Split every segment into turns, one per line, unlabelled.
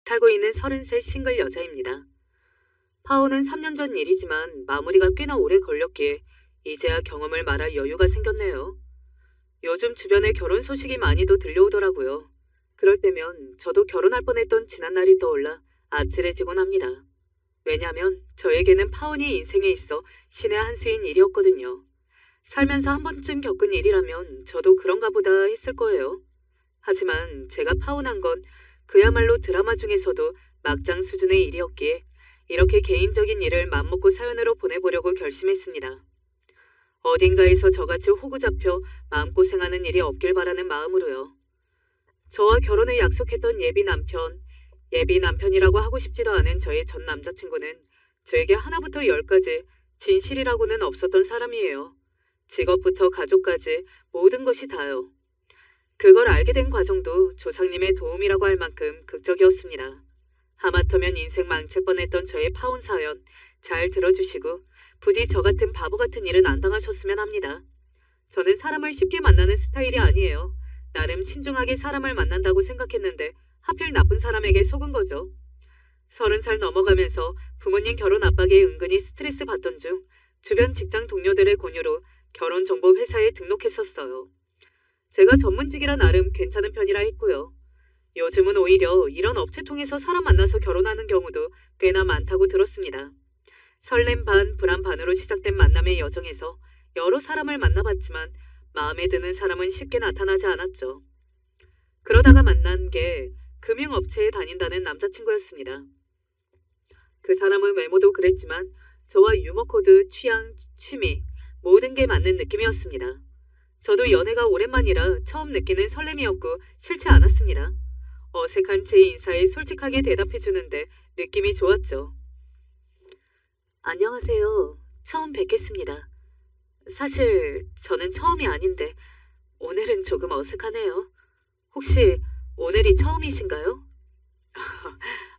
살고 있는 33 싱글 여자입니다. 파혼은 3년 전 일이지만 마무리가 꽤나 오래 걸렸기에 이제야 경험을 말할 여유가 생겼네요. 요즘 주변에 결혼 소식이 많이도 들려오더라고요. 그럴 때면 저도 결혼할 뻔했던 지난날이 떠올라 아찔해지곤 합니다. 왜냐면 저에게는 파혼이 인생에 있어 신의 한 수인 일이었거든요. 살면서 한 번쯤 겪은 일이라면 저도 그런가 보다 했을 거예요. 하지만 제가 파혼한 건 그야말로 드라마 중에서도 막장 수준의 일이었기에 이렇게 개인적인 일을 맘먹고 사연으로 보내보려고 결심했습니다. 어딘가에서 저같이 호구 잡혀 마음고생하는 일이 없길 바라는 마음으로요. 저와 결혼을 약속했던 예비 남편이라고 하고 싶지도 않은 저의 전 남자친구는 저에게 하나부터 열까지 진실이라고는 없었던 사람이에요. 직업부터 가족까지 모든 것이 다요. 그걸 알게 된 과정도 조상님의 도움이라고 할 만큼 극적이었습니다. 하마터면 인생 망칠 뻔했던 저의 파혼 사연 잘 들어주시고 부디 저 같은 바보 같은 일은 안 당하셨으면 합니다. 저는 사람을 쉽게 만나는 스타일이 아니에요. 나름 신중하게 사람을 만난다고 생각했는데 하필 나쁜 사람에게 속은 거죠. 30살 넘어가면서 부모님 결혼 압박에 은근히 스트레스 받던 중 주변 직장 동료들의 권유로 결혼정보 회사에 등록했었어요. 제가 전문직이라 나름 괜찮은 편이라 했고요. 요즘은 오히려 이런 업체 통해서 사람 만나서 결혼하는 경우도 꽤나 많다고 들었습니다. 설렘 반 불안 반으로 시작된 만남의 여정에서 여러 사람을 만나봤지만 마음에 드는 사람은 쉽게 나타나지 않았죠. 그러다가 만난 게 금융업체에 다닌다는 남자친구였습니다. 그 사람은 외모도 그랬지만 저와 유머 코드, 취향, 취미 모든 게 맞는 느낌이었습니다. 저도 연애가 오랜만이라 처음 느끼는 설렘이었고 싫지 않았습니다. 어색한 제 인사에 솔직하게 대답해주는데 느낌이 좋았죠. 안녕하세요. 처음 뵙겠습니다. 사실 저는 처음이 아닌데 오늘은 조금 어색하네요. 혹시 오늘이 처음이신가요?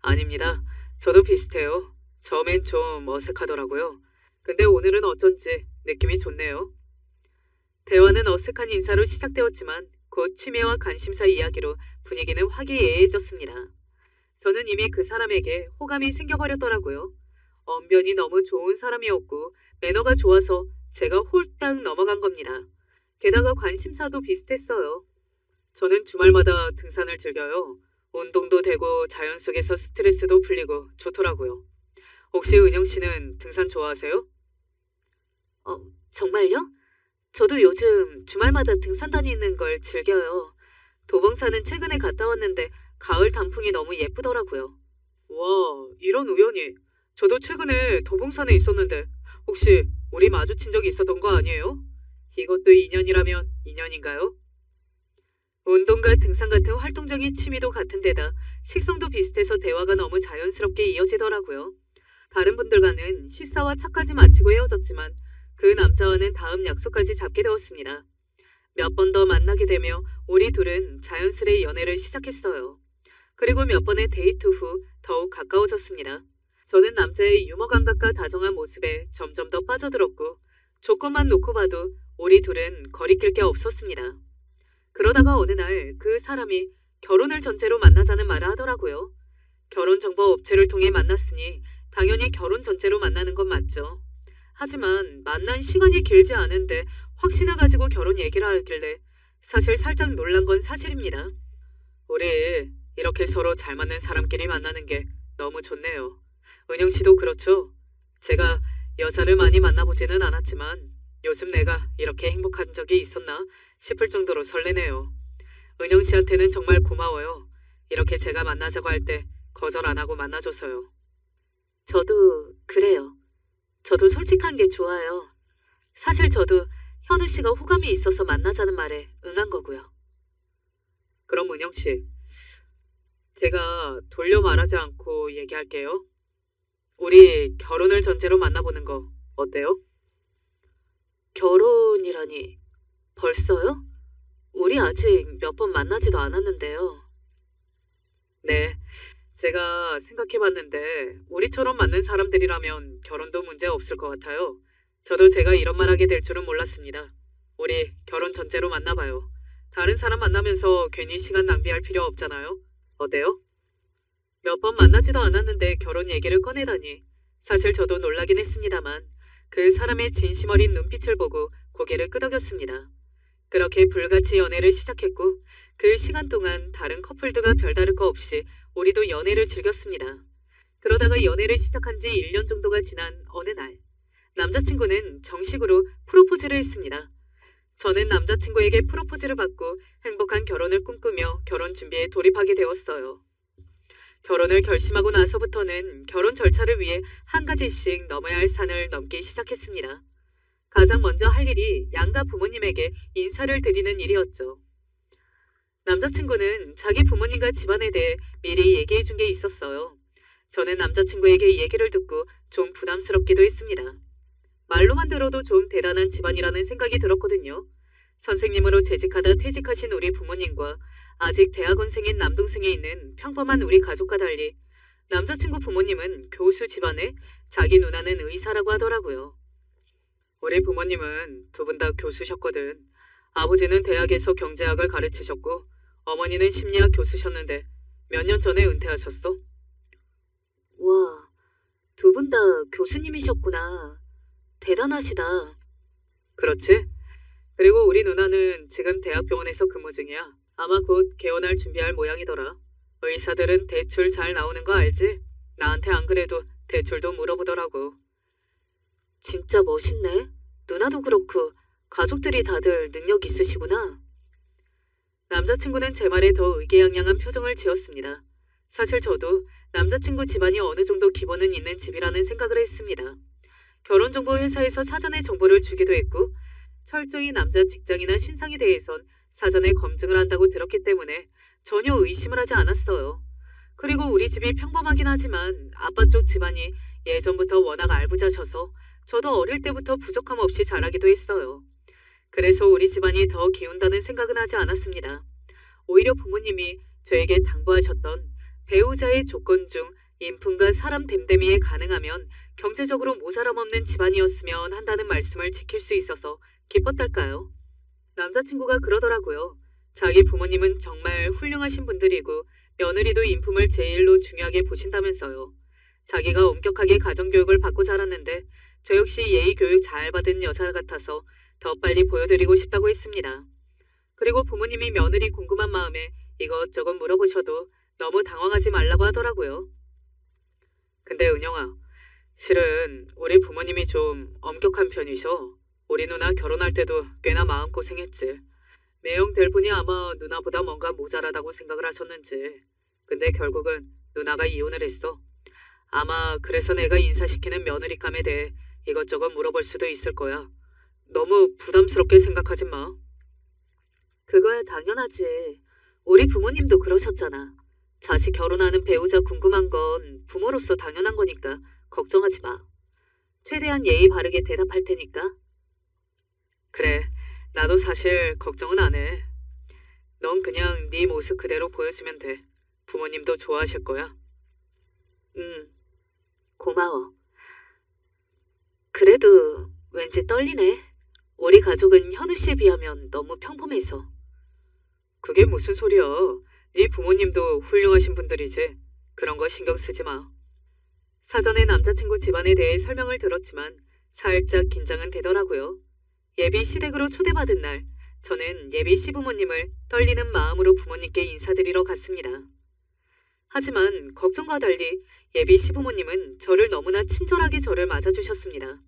아닙니다. 저도 비슷해요. 처음엔 좀 어색하더라고요. 근데 오늘은 어쩐지 느낌이 좋네요. 대화는 어색한 인사로 시작되었지만 곧 취미와 관심사 이야기로 분위기는 화기애애해졌습니다. 저는 이미 그 사람에게 호감이 생겨버렸더라고요. 언변이 너무 좋은 사람이었고 매너가 좋아서 제가 홀딱 넘어간 겁니다. 게다가 관심사도 비슷했어요. 저는 주말마다 등산을 즐겨요. 운동도 되고 자연 속에서 스트레스도 풀리고 좋더라고요. 혹시 은영 씨는 등산 좋아하세요? 정말요? 저도 요즘 주말마다 등산 다니는 걸 즐겨요. 도봉산은 최근에 갔다 왔는데 가을 단풍이 너무 예쁘더라고요. 와, 이런 우연이. 저도 최근에 도봉산에 있었는데 혹시 우리 마주친 적이 있었던 거 아니에요? 이것도 인연이라면 인연인가요? 운동과 등산 같은 활동적인 취미도 같은 데다 식성도 비슷해서 대화가 너무 자연스럽게 이어지더라고요. 다른 분들과는 식사와 차까지 마치고 헤어졌지만 그 남자와는 다음 약속까지 잡게 되었습니다. 몇 번 더 만나게 되며 우리 둘은 자연스레 연애를 시작했어요. 그리고 몇 번의 데이트 후 더욱 가까워졌습니다. 저는 남자의 유머 감각과 다정한 모습에 점점 더 빠져들었고 조건만 놓고 봐도 우리 둘은 거리낄 게 없었습니다. 그러다가 어느 날 그 사람이 결혼을 전제로 만나자는 말을 하더라고요. 결혼정보업체를 통해 만났으니 당연히 결혼 전제로 만나는 건 맞죠. 하지만 만난 시간이 길지 않은데 확신을 가지고 결혼 얘기를 하길래 사실 살짝 놀란 건 사실입니다. 우리 이렇게 서로 잘 맞는 사람끼리 만나는 게 너무 좋네요. 은영 씨도 그렇죠? 제가 여자를 많이 만나보지는 않았지만 요즘 내가 이렇게 행복한 적이 있었나 싶을 정도로 설레네요. 은영 씨한테는 정말 고마워요. 이렇게 제가 만나자고 할 때 거절 안 하고 만나줘서요. 저도 그래요. 저도 솔직한 게 좋아요. 사실 저도 현우 씨가 호감이 있어서 만나자는 말에 응한 거고요. 그럼 은영 씨, 제가 돌려 말하지 않고 얘기할게요. 우리 결혼을 전제로 만나보는 거 어때요? 결혼이라니 벌써요? 우리 아직 몇 번 만나지도 않았는데요. 네, 제가 생각해봤는데 우리처럼 맞는 사람들이라면 결혼도 문제 없을 것 같아요. 저도 제가 이런 말 하게 될 줄은 몰랐습니다. 우리 결혼 전제로 만나봐요. 다른 사람 만나면서 괜히 시간 낭비할 필요 없잖아요. 어때요? 몇 번 만나지도 않았는데 결혼 얘기를 꺼내다니. 사실 저도 놀라긴 했습니다만 그 사람의 진심 어린 눈빛을 보고 고개를 끄덕였습니다. 그렇게 불같이 연애를 시작했고 그 시간 동안 다른 커플들과 별다를 거 없이 우리도 연애를 즐겼습니다. 그러다가 연애를 시작한 지 1년 정도가 지난 어느 날 남자친구는 정식으로 프로포즈를 했습니다. 저는 남자친구에게 프로포즈를 받고 행복한 결혼을 꿈꾸며 결혼 준비에 돌입하게 되었어요. 결혼을 결심하고 나서부터는 결혼 절차를 위해 한 가지씩 넘어야 할 산을 넘기 시작했습니다. 가장 먼저 할 일이 양가 부모님에게 인사를 드리는 일이었죠. 남자친구는 자기 부모님과 집안에 대해 미리 얘기해 준 게 있었어요. 저는 남자친구에게 얘기를 듣고 좀 부담스럽기도 했습니다. 말로만 들어도 좀 대단한 집안이라는 생각이 들었거든요. 선생님으로 재직하다 퇴직하신 우리 부모님과 아직 대학원생인 남동생이 있는 평범한 우리 가족과 달리 남자친구 부모님은 교수 집안에 자기 누나는 의사라고 하더라고요. 우리 부모님은 두 분 다 교수셨거든. 아버지는 대학에서 경제학을 가르치셨고 어머니는 심리학 교수셨는데 몇 년 전에 은퇴하셨어. 와, 두 분 다 교수님이셨구나. 대단하시다. 그렇지. 그리고 우리 누나는 지금 대학병원에서 근무 중이야. 아마 곧 개원할 준비할 모양이더라. 의사들은 대출 잘 나오는 거 알지? 나한테 안 그래도 대출도 물어보더라고. 진짜 멋있네. 누나도 그렇고 가족들이 다들 능력 있으시구나. 남자친구는 제 말에 더 의기양양한 표정을 지었습니다. 사실 저도 남자친구 집안이 어느 정도 기본은 있는 집이라는 생각을 했습니다. 결혼정보 회사에서 사전에 정보를 주기도 했고 철저히 남자 직장이나 신상에 대해선 사전에 검증을 한다고 들었기 때문에 전혀 의심을 하지 않았어요. 그리고 우리 집이 평범하긴 하지만 아빠 쪽 집안이 예전부터 워낙 알부자셔서 저도 어릴 때부터 부족함 없이 자라기도 했어요. 그래서 우리 집안이 더 기운다는 생각은 하지 않았습니다. 오히려 부모님이 저에게 당부하셨던 배우자의 조건 중 인품과 사람 됨됨이에 가능하면 경제적으로 모자람 없는 집안이었으면 한다는 말씀을 지킬 수 있어서 기뻤달까요? 남자친구가 그러더라고요. 자기 부모님은 정말 훌륭하신 분들이고 며느리도 인품을 제일로 중요하게 보신다면서요. 자기가 엄격하게 가정교육을 받고 자랐는데 저 역시 예의 교육 잘 받은 여자 같아서 더 빨리 보여드리고 싶다고 했습니다. 그리고 부모님이 며느리 궁금한 마음에 이것저것 물어보셔도 너무 당황하지 말라고 하더라고요. 근데 은영아, 실은 우리 부모님이 좀 엄격한 편이셔. 우리 누나 결혼할 때도 꽤나 마음고생했지. 매형 될 분이 아마 누나보다 뭔가 모자라다고 생각을 하셨는지. 근데 결국은 누나가 이혼을 했어. 아마 그래서 내가 인사시키는 며느리감에 대해 이것저것 물어볼 수도 있을 거야. 너무 부담스럽게 생각하지 마. 그거야 당연하지. 우리 부모님도 그러셨잖아. 자식 결혼하는 배우자 궁금한 건 부모로서 당연한 거니까 걱정하지 마. 최대한 예의 바르게 대답할 테니까. 그래, 나도 사실 걱정은 안 해. 넌 그냥 네 모습 그대로 보여주면 돼. 부모님도 좋아하실 거야. 고마워. 그래도 왠지 떨리네. 우리 가족은 현우 씨에 비하면 너무 평범해서. 그게 무슨 소리야. 네 부모님도 훌륭하신 분들이지. 그런 거 신경 쓰지 마. 사전에 남자친구 집안에 대해 설명을 들었지만 살짝 긴장은 되더라고요. 예비 시댁으로 초대받은 날, 저는 예비 시부모님을 떨리는 마음으로 부모님께 인사드리러 갔습니다. 하지만 걱정과 달리 예비 시부모님은 저를 너무나 친절하게 저를 맞아주셨습니다.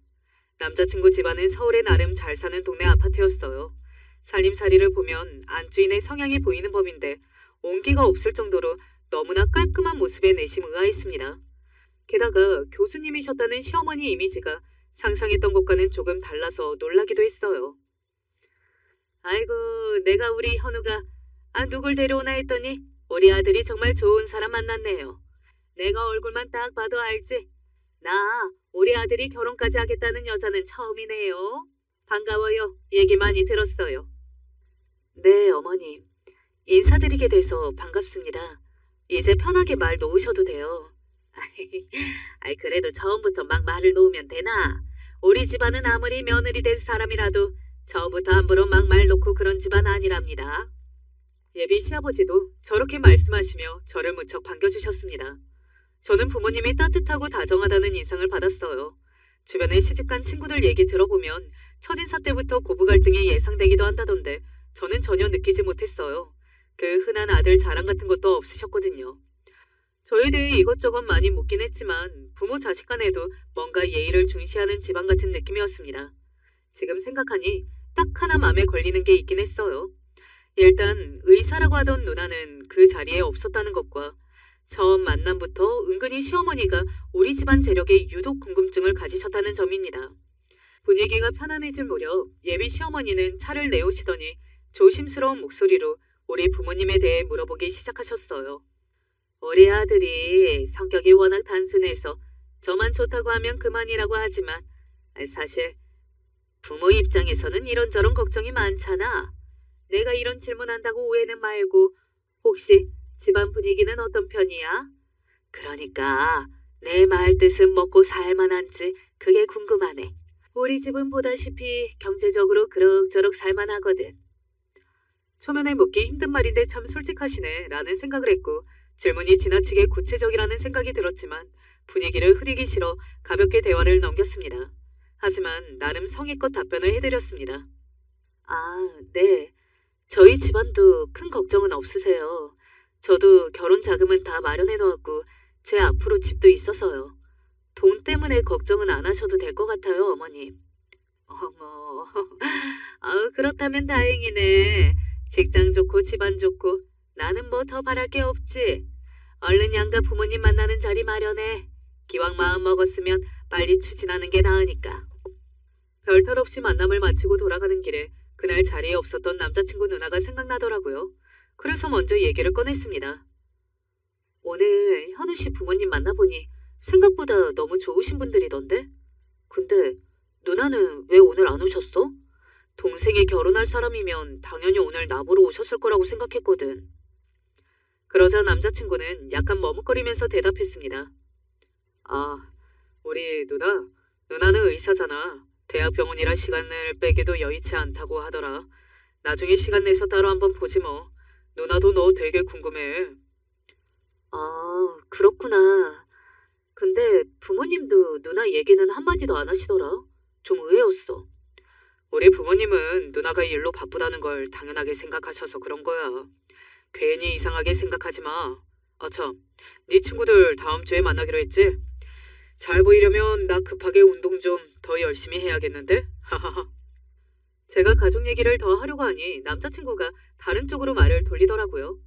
남자친구 집안은 서울에 나름 잘 사는 동네 아파트였어요. 살림살이를 보면 안주인의 성향이 보이는 법인데 온기가 없을 정도로 너무나 깔끔한 모습에 내심 의아했습니다. 게다가 교수님이셨다는 시어머니 이미지가 상상했던 것과는 조금 달라서 놀라기도 했어요. 아이고, 내가 우리 현우가 누굴 데려오나 했더니 우리 아들이 정말 좋은 사람 만났네요. 내가 얼굴만 딱 봐도 알지? 나 우리 아들이 결혼까지 하겠다는 여자는 처음이네요. 반가워요. 얘기 많이 들었어요. 네, 어머님. 인사드리게 돼서 반갑습니다. 이제 편하게 말 놓으셔도 돼요. 아이, 그래도 처음부터 막 말을 놓으면 되나? 우리 집안은 아무리 며느리 된 사람이라도 처음부터 함부로 막 말 놓고 그런 집안 아니랍니다. 예비 시아버지도 저렇게 말씀하시며 저를 무척 반겨주셨습니다. 저는 부모님이 따뜻하고 다정하다는 인상을 받았어요. 주변에 시집간 친구들 얘기 들어보면 처진사 때부터 고부 갈등이 예상되기도 한다던데 저는 전혀 느끼지 못했어요. 그 흔한 아들 자랑 같은 것도 없으셨거든요. 저에 대해 이것저것 많이 묻긴 했지만 부모 자식 간에도 뭔가 예의를 중시하는 집안 같은 느낌이었습니다. 지금 생각하니 딱 하나 마음에 걸리는 게 있긴 했어요. 일단 의사라고 하던 누나는 그 자리에 없었다는 것과 처음 만남부터 은근히 시어머니가 우리 집안 재력에 유독 궁금증을 가지셨다는 점입니다. 분위기가 편안해질 무렵 예비 시어머니는 차를 내오시더니 조심스러운 목소리로 우리 부모님에 대해 물어보기 시작하셨어요. 우리 아들이 성격이 워낙 단순해서 저만 좋다고 하면 그만이라고 하지만 사실 부모 입장에서는 이런저런 걱정이 많잖아. 내가 이런 질문한다고 오해는 말고 혹시 집안 분위기는 어떤 편이야? 그러니까 내 말 뜻은 먹고 살만한지 그게 궁금하네. 우리 집은 보다시피 경제적으로 그럭저럭 살만하거든. 초면에 묻기 힘든 말인데 참 솔직하시네 라는 생각을 했고 질문이 지나치게 구체적이라는 생각이 들었지만 분위기를 흐리기 싫어 가볍게 대화를 넘겼습니다. 하지만 나름 성의껏 답변을 해드렸습니다. 아, 네. 저희 집안도 큰 걱정은 없으세요. 저도 결혼 자금은 다 마련해 놓았고 제 앞으로 집도 있어서요. 돈 때문에 걱정은 안 하셔도 될 것 같아요, 어머님. 어머, 그렇다면 다행이네. 직장 좋고 집안 좋고 나는 뭐 더 바랄 게 없지. 얼른 양가 부모님 만나는 자리 마련해. 기왕 마음 먹었으면 빨리 추진하는 게 나으니까. 별탈 없이 만남을 마치고 돌아가는 길에 그날 자리에 없었던 남자친구 누나가 생각나더라고요. 그래서 먼저 얘기를 꺼냈습니다. 오늘 현우 씨 부모님 만나보니 생각보다 너무 좋으신 분들이던데? 근데 누나는 왜 오늘 안 오셨어? 동생이 결혼할 사람이면 당연히 오늘 나보러 오셨을 거라고 생각했거든. 그러자 남자친구는 약간 머뭇거리면서 대답했습니다. 아, 우리 누나는 의사잖아. 대학병원이라 시간을 빼기도 여의치 않다고 하더라. 나중에 시간 내서 따로 한번 보지 뭐. 누나도 너 되게 궁금해. 아, 그렇구나. 근데 부모님도 누나 얘기는 한마디도 안 하시더라. 좀 의외였어. 우리 부모님은 누나가 일로 바쁘다는 걸 당연하게 생각하셔서 그런 거야. 괜히 이상하게 생각하지 마. 참, 네 친구들 다음 주에 만나기로 했지? 잘 보이려면 나 급하게 운동 좀 더 열심히 해야겠는데? 하하하. 제가 가족 얘기를 더 하려고 하니 남자친구가 다른 쪽으로 말을 돌리더라고요.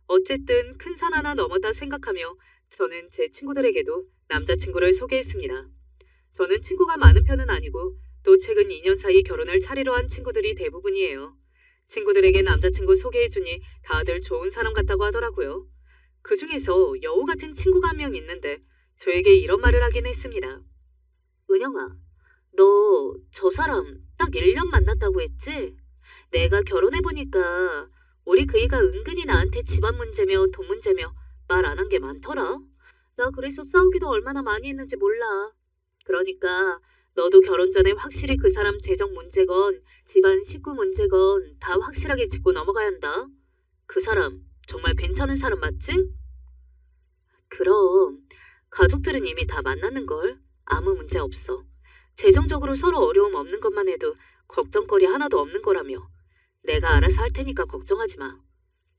어쨌든 큰 산 하나 넘었다 생각하며 저는 제 친구들에게도 남자친구를 소개했습니다. 저는 친구가 많은 편은 아니고 또 최근 2년 사이 결혼을 차례로 한 친구들이 대부분이에요. 친구들에게 남자친구 소개해주니 다들 좋은 사람 같다고 하더라고요. 그 중에서 여우 같은 친구가 한 명 있는데 저에게 이런 말을 하긴 했습니다. 은영아, 너 저 사람 딱 1년 만났다고 했지? 내가 결혼해보니까 우리 그이가 은근히 나한테 집안 문제며 돈 문제며 말 안 한 게 많더라. 나 그래서 싸우기도 얼마나 많이 했는지 몰라. 그러니까 너도 결혼 전에 확실히 그 사람 재정 문제건 집안 식구 문제건 다 확실하게 짚고 넘어가야 한다. 그 사람 정말 괜찮은 사람 맞지? 그럼 가족들은 이미 다 만났는걸. 아무 문제 없어. 재정적으로 서로 어려움 없는 것만 해도 걱정거리 하나도 없는 거라며. 내가 알아서 할 테니까 걱정하지 마.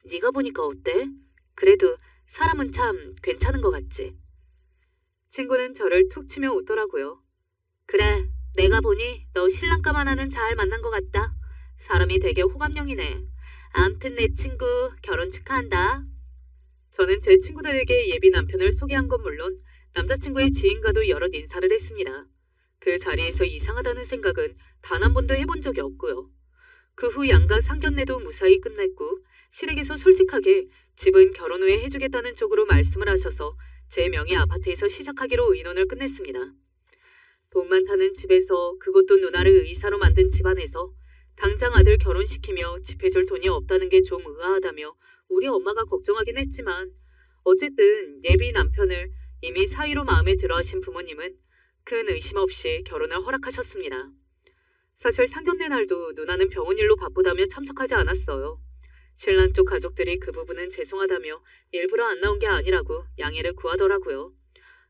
네가 보니까 어때? 그래도 사람은 참 괜찮은 것 같지? 친구는 저를 툭 치며 웃더라고요. 그래, 내가 보니 너 신랑감 하나는 잘 만난 것 같다. 사람이 되게 호감형이네. 암튼 내 친구 결혼 축하한다. 저는 제 친구들에게 예비 남편을 소개한 건 물론 남자친구의 지인과도 여럿 인사를 했습니다. 그 자리에서 이상하다는 생각은 단 한 번도 해본 적이 없고요. 그 후 양가 상견례도 무사히 끝냈고 시댁에서 솔직하게 집은 결혼 후에 해주겠다는 쪽으로 말씀을 하셔서 제 명의 아파트에서 시작하기로 의논을 끝냈습니다. 돈 많다는 집에서 그것도 누나를 의사로 만든 집안에서 당장 아들 결혼시키며 집 해줄 돈이 없다는 게 좀 의아하다며 우리 엄마가 걱정하긴 했지만 어쨌든 예비 남편을 이미 사위로 마음에 들어하신 부모님은 큰 의심 없이 결혼을 허락하셨습니다. 사실 상견례 날도 누나는 병원 일로 바쁘다며 참석하지 않았어요. 신랑 쪽 가족들이 그 부분은 죄송하다며 일부러 안 나온 게 아니라고 양해를 구하더라고요.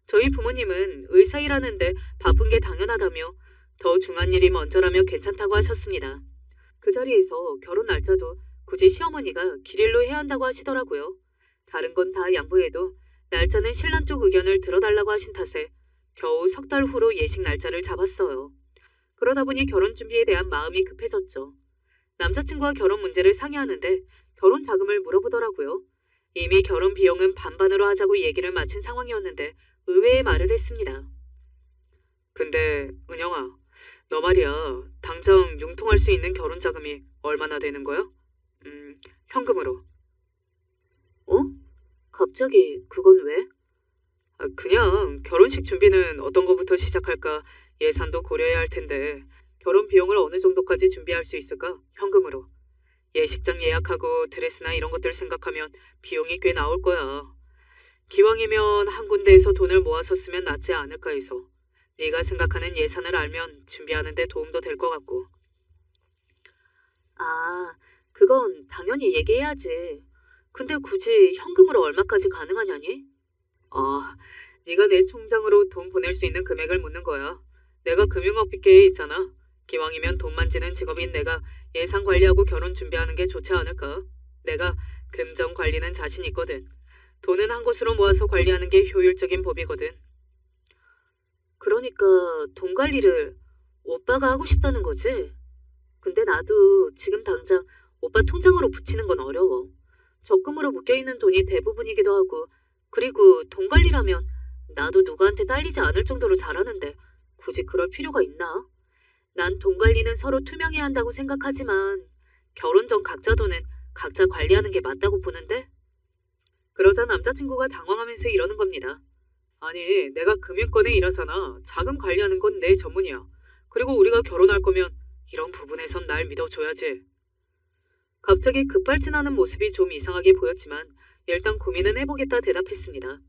저희 부모님은 의사 일하는데 바쁜 게 당연하다며 더 중요한 일이 먼저라며 괜찮다고 하셨습니다. 그 자리에서 결혼 날짜도 굳이 시어머니가 길일로 해야 한다고 하시더라고요. 다른 건 다 양보해도 날짜는 신랑 쪽 의견을 들어달라고 하신 탓에 겨우 석 달 후로 예식 날짜를 잡았어요. 그러다 보니 결혼 준비에 대한 마음이 급해졌죠. 남자친구와 결혼 문제를 상의하는데 결혼 자금을 물어보더라고요. 이미 결혼 비용은 반반으로 하자고 얘기를 마친 상황이었는데 의외의 말을 했습니다. 근데 은영아, 너 말이야. 당장 융통할 수 있는 결혼 자금이 얼마나 되는 거야? 현금으로. 어? 갑자기 그건 왜? 그냥 결혼식 준비는 어떤 거부터 시작할까 예산도 고려해야 할 텐데 결혼 비용을 어느 정도까지 준비할 수 있을까? 현금으로. 예식장 예약하고 드레스나 이런 것들 생각하면 비용이 꽤 나올 거야. 기왕이면 한 군데에서 돈을 모아서 쓰면 낫지 않을까 해서. 네가 생각하는 예산을 알면 준비하는 데 도움도 될 것 같고. 아, 그건 당연히 얘기해야지. 근데 굳이 현금으로 얼마까지 가능하냐니? 아, 네가 내 통장으로 돈 보낼 수 있는 금액을 묻는 거야. 내가 금융업계에 있잖아. 기왕이면 돈 만지는 직업인 내가 예산 관리하고 결혼 준비하는 게 좋지 않을까? 내가 금전 관리는 자신 있거든. 돈은 한 곳으로 모아서 관리하는 게 효율적인 법이거든. 그러니까 돈 관리를 오빠가 하고 싶다는 거지? 근데 나도 지금 당장 오빠 통장으로 붙이는 건 어려워. 적금으로 묶여있는 돈이 대부분이기도 하고 그리고 돈 관리라면 나도 누구한테 딸리지 않을 정도로 잘하는데 굳이 그럴 필요가 있나? 난 돈 관리는 서로 투명해야 한다고 생각하지만 결혼 전 각자 돈은 각자 관리하는 게 맞다고 보는데? 그러자 남자친구가 당황하면서 이러는 겁니다. 아니, 내가 금융권에 일하잖아. 자금 관리하는 건 내 전문이야. 그리고 우리가 결혼할 거면 이런 부분에선 날 믿어줘야지. 갑자기 급발진하는 모습이 좀 이상하게 보였지만 일단 고민은 해보겠다 대답했습니다.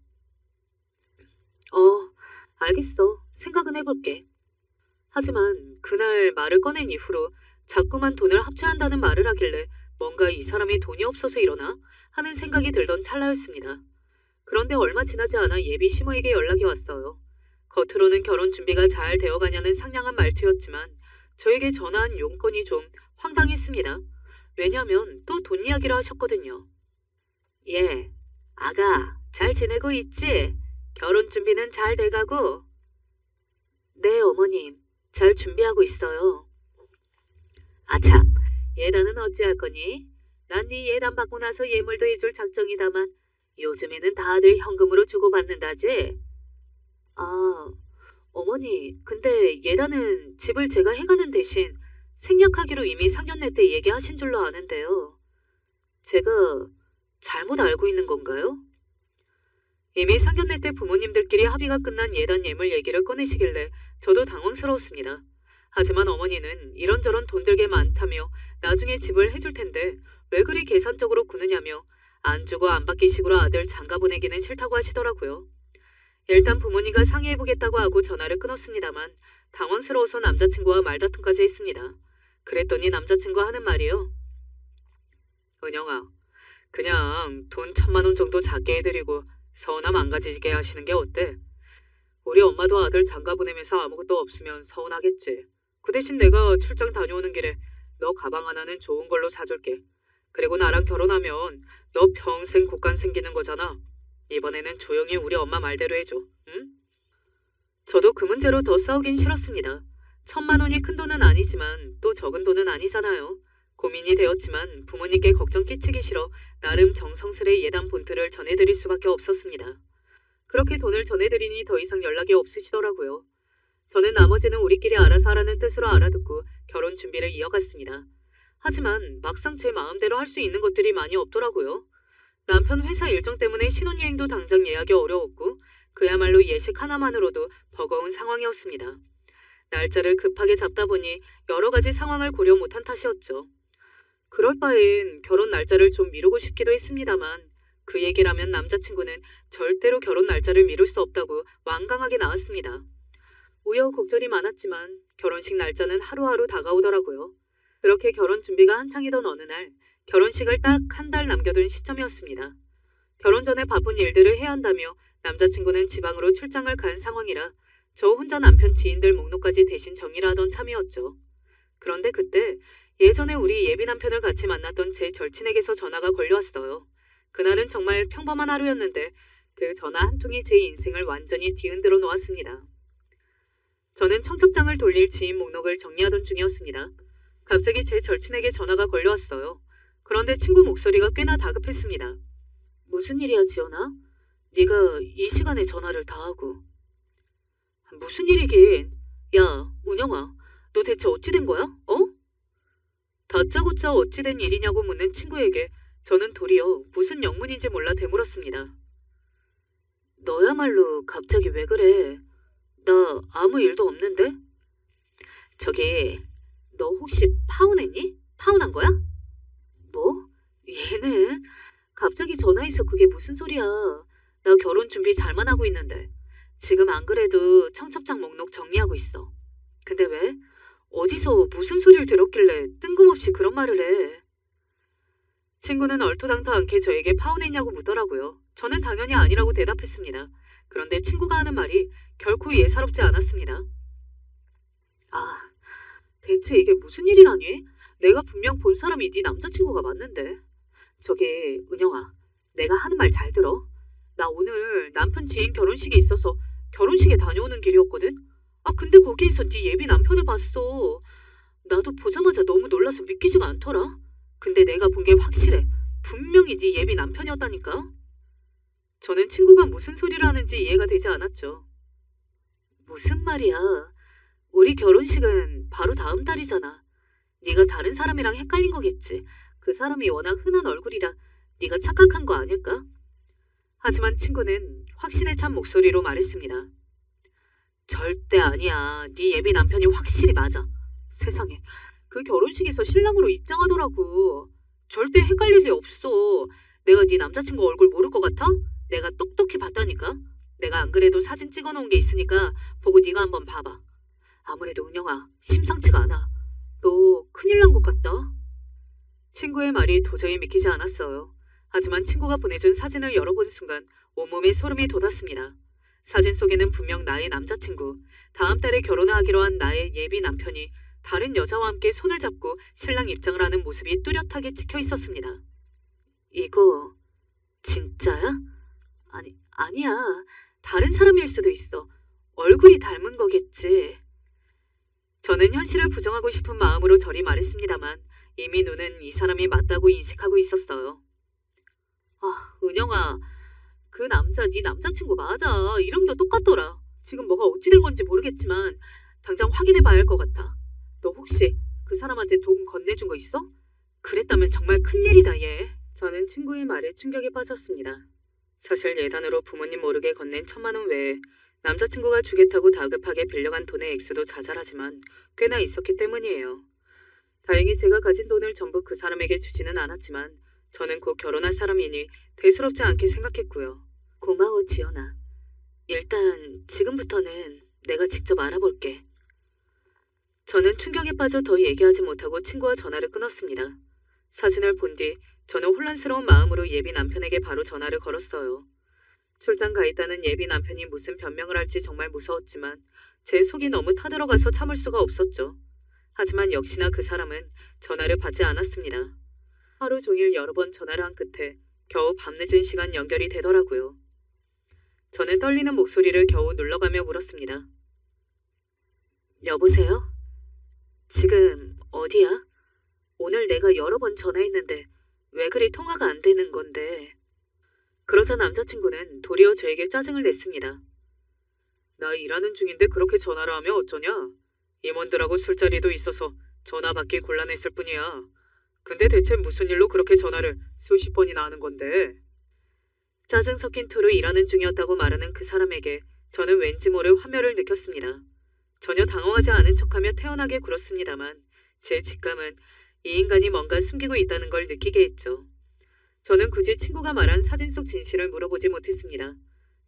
알겠어. 생각은 해볼게. 하지만 그날 말을 꺼낸 이후로 자꾸만 돈을 합쳐야 한다는 말을 하길래 뭔가 이 사람이 돈이 없어서 이러나 하는 생각이 들던 찰나였습니다. 그런데 얼마 지나지 않아 예비 시모에게 연락이 왔어요. 겉으로는 결혼 준비가 잘 되어가냐는 상냥한 말투였지만 저에게 전화한 용건이 좀 황당했습니다. 왜냐면 또 돈 이야기를 하셨거든요. 예, 아가 잘 지내고 있지? 결혼 준비는 잘 돼가고? 네, 어머님. 잘 준비하고 있어요. 아참, 예단은 어찌할 거니? 난 네 예단 받고 나서 예물도 해줄 작정이다만 요즘에는 다들 현금으로 주고받는다지? 아, 어머니, 근데 예단은 집을 제가 해가는 대신 생략하기로 이미 상견례 때 얘기하신 줄로 아는데요. 제가 잘못 알고 있는 건가요? 이미 상견례 때 부모님들끼리 합의가 끝난 예단 예물 얘기를 꺼내시길래 저도 당황스러웠습니다. 하지만 어머니는 이런저런 돈 들게 많다며 나중에 집을 해줄 텐데 왜 그리 계산적으로 구느냐며 안 주고 안 받기 식으로 아들 장가 보내기는 싫다고 하시더라고요. 일단 부모님과 상의해보겠다고 하고 전화를 끊었습니다만 당황스러워서 남자친구와 말다툼까지 했습니다. 그랬더니 남자친구가 하는 말이요. 은영아, 그냥 돈 1,000만 원 정도 작게 해드리고 서운함 안 가지게 하시는 게 어때? 우리 엄마도 아들 장가 보내면서 아무것도 없으면 서운하겠지. 그 대신 내가 출장 다녀오는 길에 너 가방 하나는 좋은 걸로 사줄게. 그리고 나랑 결혼하면 너 평생 곡간 생기는 거잖아. 이번에는 조용히 우리 엄마 말대로 해줘. 응? 저도 그 문제로 더 싸우긴 싫었습니다. 1,000만 원이 큰 돈은 아니지만 또 적은 돈은 아니잖아요. 고민이 되었지만 부모님께 걱정 끼치기 싫어 나름 정성스레 예단 본트를 전해드릴 수밖에 없었습니다. 그렇게 돈을 전해드리니 더 이상 연락이 없으시더라고요. 저는 나머지는 우리끼리 알아서 하라는 뜻으로 알아듣고 결혼 준비를 이어갔습니다. 하지만 막상 제 마음대로 할 수 있는 것들이 많이 없더라고요. 남편 회사 일정 때문에 신혼여행도 당장 예약이 어려웠고 그야말로 예식 하나만으로도 버거운 상황이었습니다. 날짜를 급하게 잡다 보니 여러 가지 상황을 고려 못한 탓이었죠. 그럴 바엔 결혼 날짜를 좀 미루고 싶기도 했습니다만 그 얘기를 하면 남자친구는 절대로 결혼 날짜를 미룰 수 없다고 완강하게 나왔습니다. 우여곡절이 많았지만 결혼식 날짜는 하루하루 다가오더라고요. 그렇게 결혼 준비가 한창이던 어느 날 결혼식을 딱 한 달 남겨둔 시점이었습니다. 결혼 전에 바쁜 일들을 해야 한다며 남자친구는 지방으로 출장을 간 상황이라 저 혼자 남편 지인들 목록까지 대신 정리를 하던 참이었죠. 그런데 그때 예전에 우리 예비 남편을 같이 만났던 제 절친에게서 전화가 걸려왔어요. 그날은 정말 평범한 하루였는데 그 전화 한 통이 제 인생을 완전히 뒤흔들어 놓았습니다. 저는 청첩장을 돌릴 지인 목록을 정리하던 중이었습니다. 갑자기 제 절친에게 전화가 걸려왔어요. 그런데 친구 목소리가 꽤나 다급했습니다. 무슨 일이야, 지연아? 네가 이 시간에 전화를 다 하고. 무슨 일이긴. 야, 운영아, 너 대체 어찌 된 거야? 어? 다짜고짜 어찌 된 일이냐고 묻는 친구에게 저는 도리어 무슨 영문인지 몰라 되물었습니다. 너야말로 갑자기 왜 그래? 나 아무 일도 없는데? 저기, 너 혹시 파혼했니? 파혼한 거야? 뭐? 얘는 갑자기 전화해서 그게 무슨 소리야? 나 결혼 준비 잘만 하고 있는데 지금 안 그래도 청첩장 목록 정리하고 있어. 근데 왜? 어디서 무슨 소리를 들었길래 뜬금없이 그런 말을 해? 친구는 얼토당토 않게 저에게 파혼했냐고 묻더라고요. 저는 당연히 아니라고 대답했습니다. 그런데 친구가 하는 말이 결코 예사롭지 않았습니다. 아, 대체 이게 무슨 일이라니? 내가 분명 본 사람이 네 남자친구가 맞는데. 저기, 은영아, 내가 하는 말 잘 들어. 나 오늘 남편 지인 결혼식이 있어서 결혼식에 다녀오는 길이었거든? 아, 근데 거기에서 네 예비 남편을 봤어. 나도 보자마자 너무 놀라서 믿기지가 않더라. 근데 내가 본 게 확실해. 분명히 네 예비 남편이었다니까. 저는 친구가 무슨 소리를 하는지 이해가 되지 않았죠. 무슨 말이야. 우리 결혼식은 바로 다음 달이잖아. 네가 다른 사람이랑 헷갈린 거겠지. 그 사람이 워낙 흔한 얼굴이라 네가 착각한 거 아닐까? 하지만 친구는 확신에 찬 목소리로 말했습니다. 절대 아니야. 네 예비 남편이 확실히 맞아. 세상에, 그 결혼식에서 신랑으로 입장하더라고. 절대 헷갈릴 리 없어. 내가 네 남자친구 얼굴 모를 것 같아? 내가 똑똑히 봤다니까. 내가 안 그래도 사진 찍어놓은 게 있으니까 보고 네가 한번 봐봐. 아무래도 은영아, 심상치가 않아. 너 큰일 난 것 같다. 친구의 말이 도저히 믿기지 않았어요. 하지만 친구가 보내준 사진을 열어본 순간 온몸에 소름이 돋았습니다. 사진 속에는 분명 나의 남자친구, 다음 달에 결혼을 하기로 한 나의 예비 남편이 다른 여자와 함께 손을 잡고 신랑 입장을 하는 모습이 뚜렷하게 찍혀 있었습니다. 이거 진짜야? 아니야. 다른 사람일 수도 있어. 얼굴이 닮은 거겠지. 저는 현실을 부정하고 싶은 마음으로 저리 말했습니다만 이미 눈은 이 사람이 맞다고 인식하고 있었어요. 아, 은영아, 그 남자 네 남자친구 맞아. 이름도 똑같더라. 지금 뭐가 어찌 된 건지 모르겠지만 당장 확인해 봐야 할 것 같아. 너 혹시 그 사람한테 돈 건네준 거 있어? 그랬다면 정말 큰일이다 얘. 저는 친구의 말에 충격에 빠졌습니다. 사실 예단으로 부모님 모르게 건넨 1,000만 원 외에 남자친구가 주겠다고 다급하게 빌려간 돈의 액수도 자잘하지만 꽤나 있었기 때문이에요. 다행히 제가 가진 돈을 전부 그 사람에게 주지는 않았지만 저는 곧 결혼할 사람이니 대수롭지 않게 생각했고요. 고마워, 지연아. 일단 지금부터는 내가 직접 알아볼게. 저는 충격에 빠져 더 얘기하지 못하고 친구와 전화를 끊었습니다. 사진을 본 뒤 저는 혼란스러운 마음으로 예비 남편에게 바로 전화를 걸었어요. 출장 가 있다는 예비 남편이 무슨 변명을 할지 정말 무서웠지만 제 속이 너무 타들어가서 참을 수가 없었죠. 하지만 역시나 그 사람은 전화를 받지 않았습니다. 하루 종일 여러 번 전화를 한 끝에 겨우 밤늦은 시간 연결이 되더라고요. 저는 떨리는 목소리를 겨우 눌러가며 물었습니다. 여보세요? 지금 어디야? 오늘 내가 여러 번 전화했는데 왜 그리 통화가 안 되는 건데. 그러자 남자친구는 도리어 저에게 짜증을 냈습니다. 나 일하는 중인데 그렇게 전화를 하면 어쩌냐? 임원들하고 술자리도 있어서 전화 받기 곤란했을 뿐이야. 근데 대체 무슨 일로 그렇게 전화를 수십 번이나 하는 건데? 짜증 섞인 투로 일하는 중이었다고 말하는 그 사람에게 저는 왠지 모를 환멸을 느꼈습니다. 전혀 당황하지 않은 척하며 태연하게 굴었습니다만 제 직감은 이 인간이 뭔가 숨기고 있다는 걸 느끼게 했죠. 저는 굳이 친구가 말한 사진 속 진실을 물어보지 못했습니다.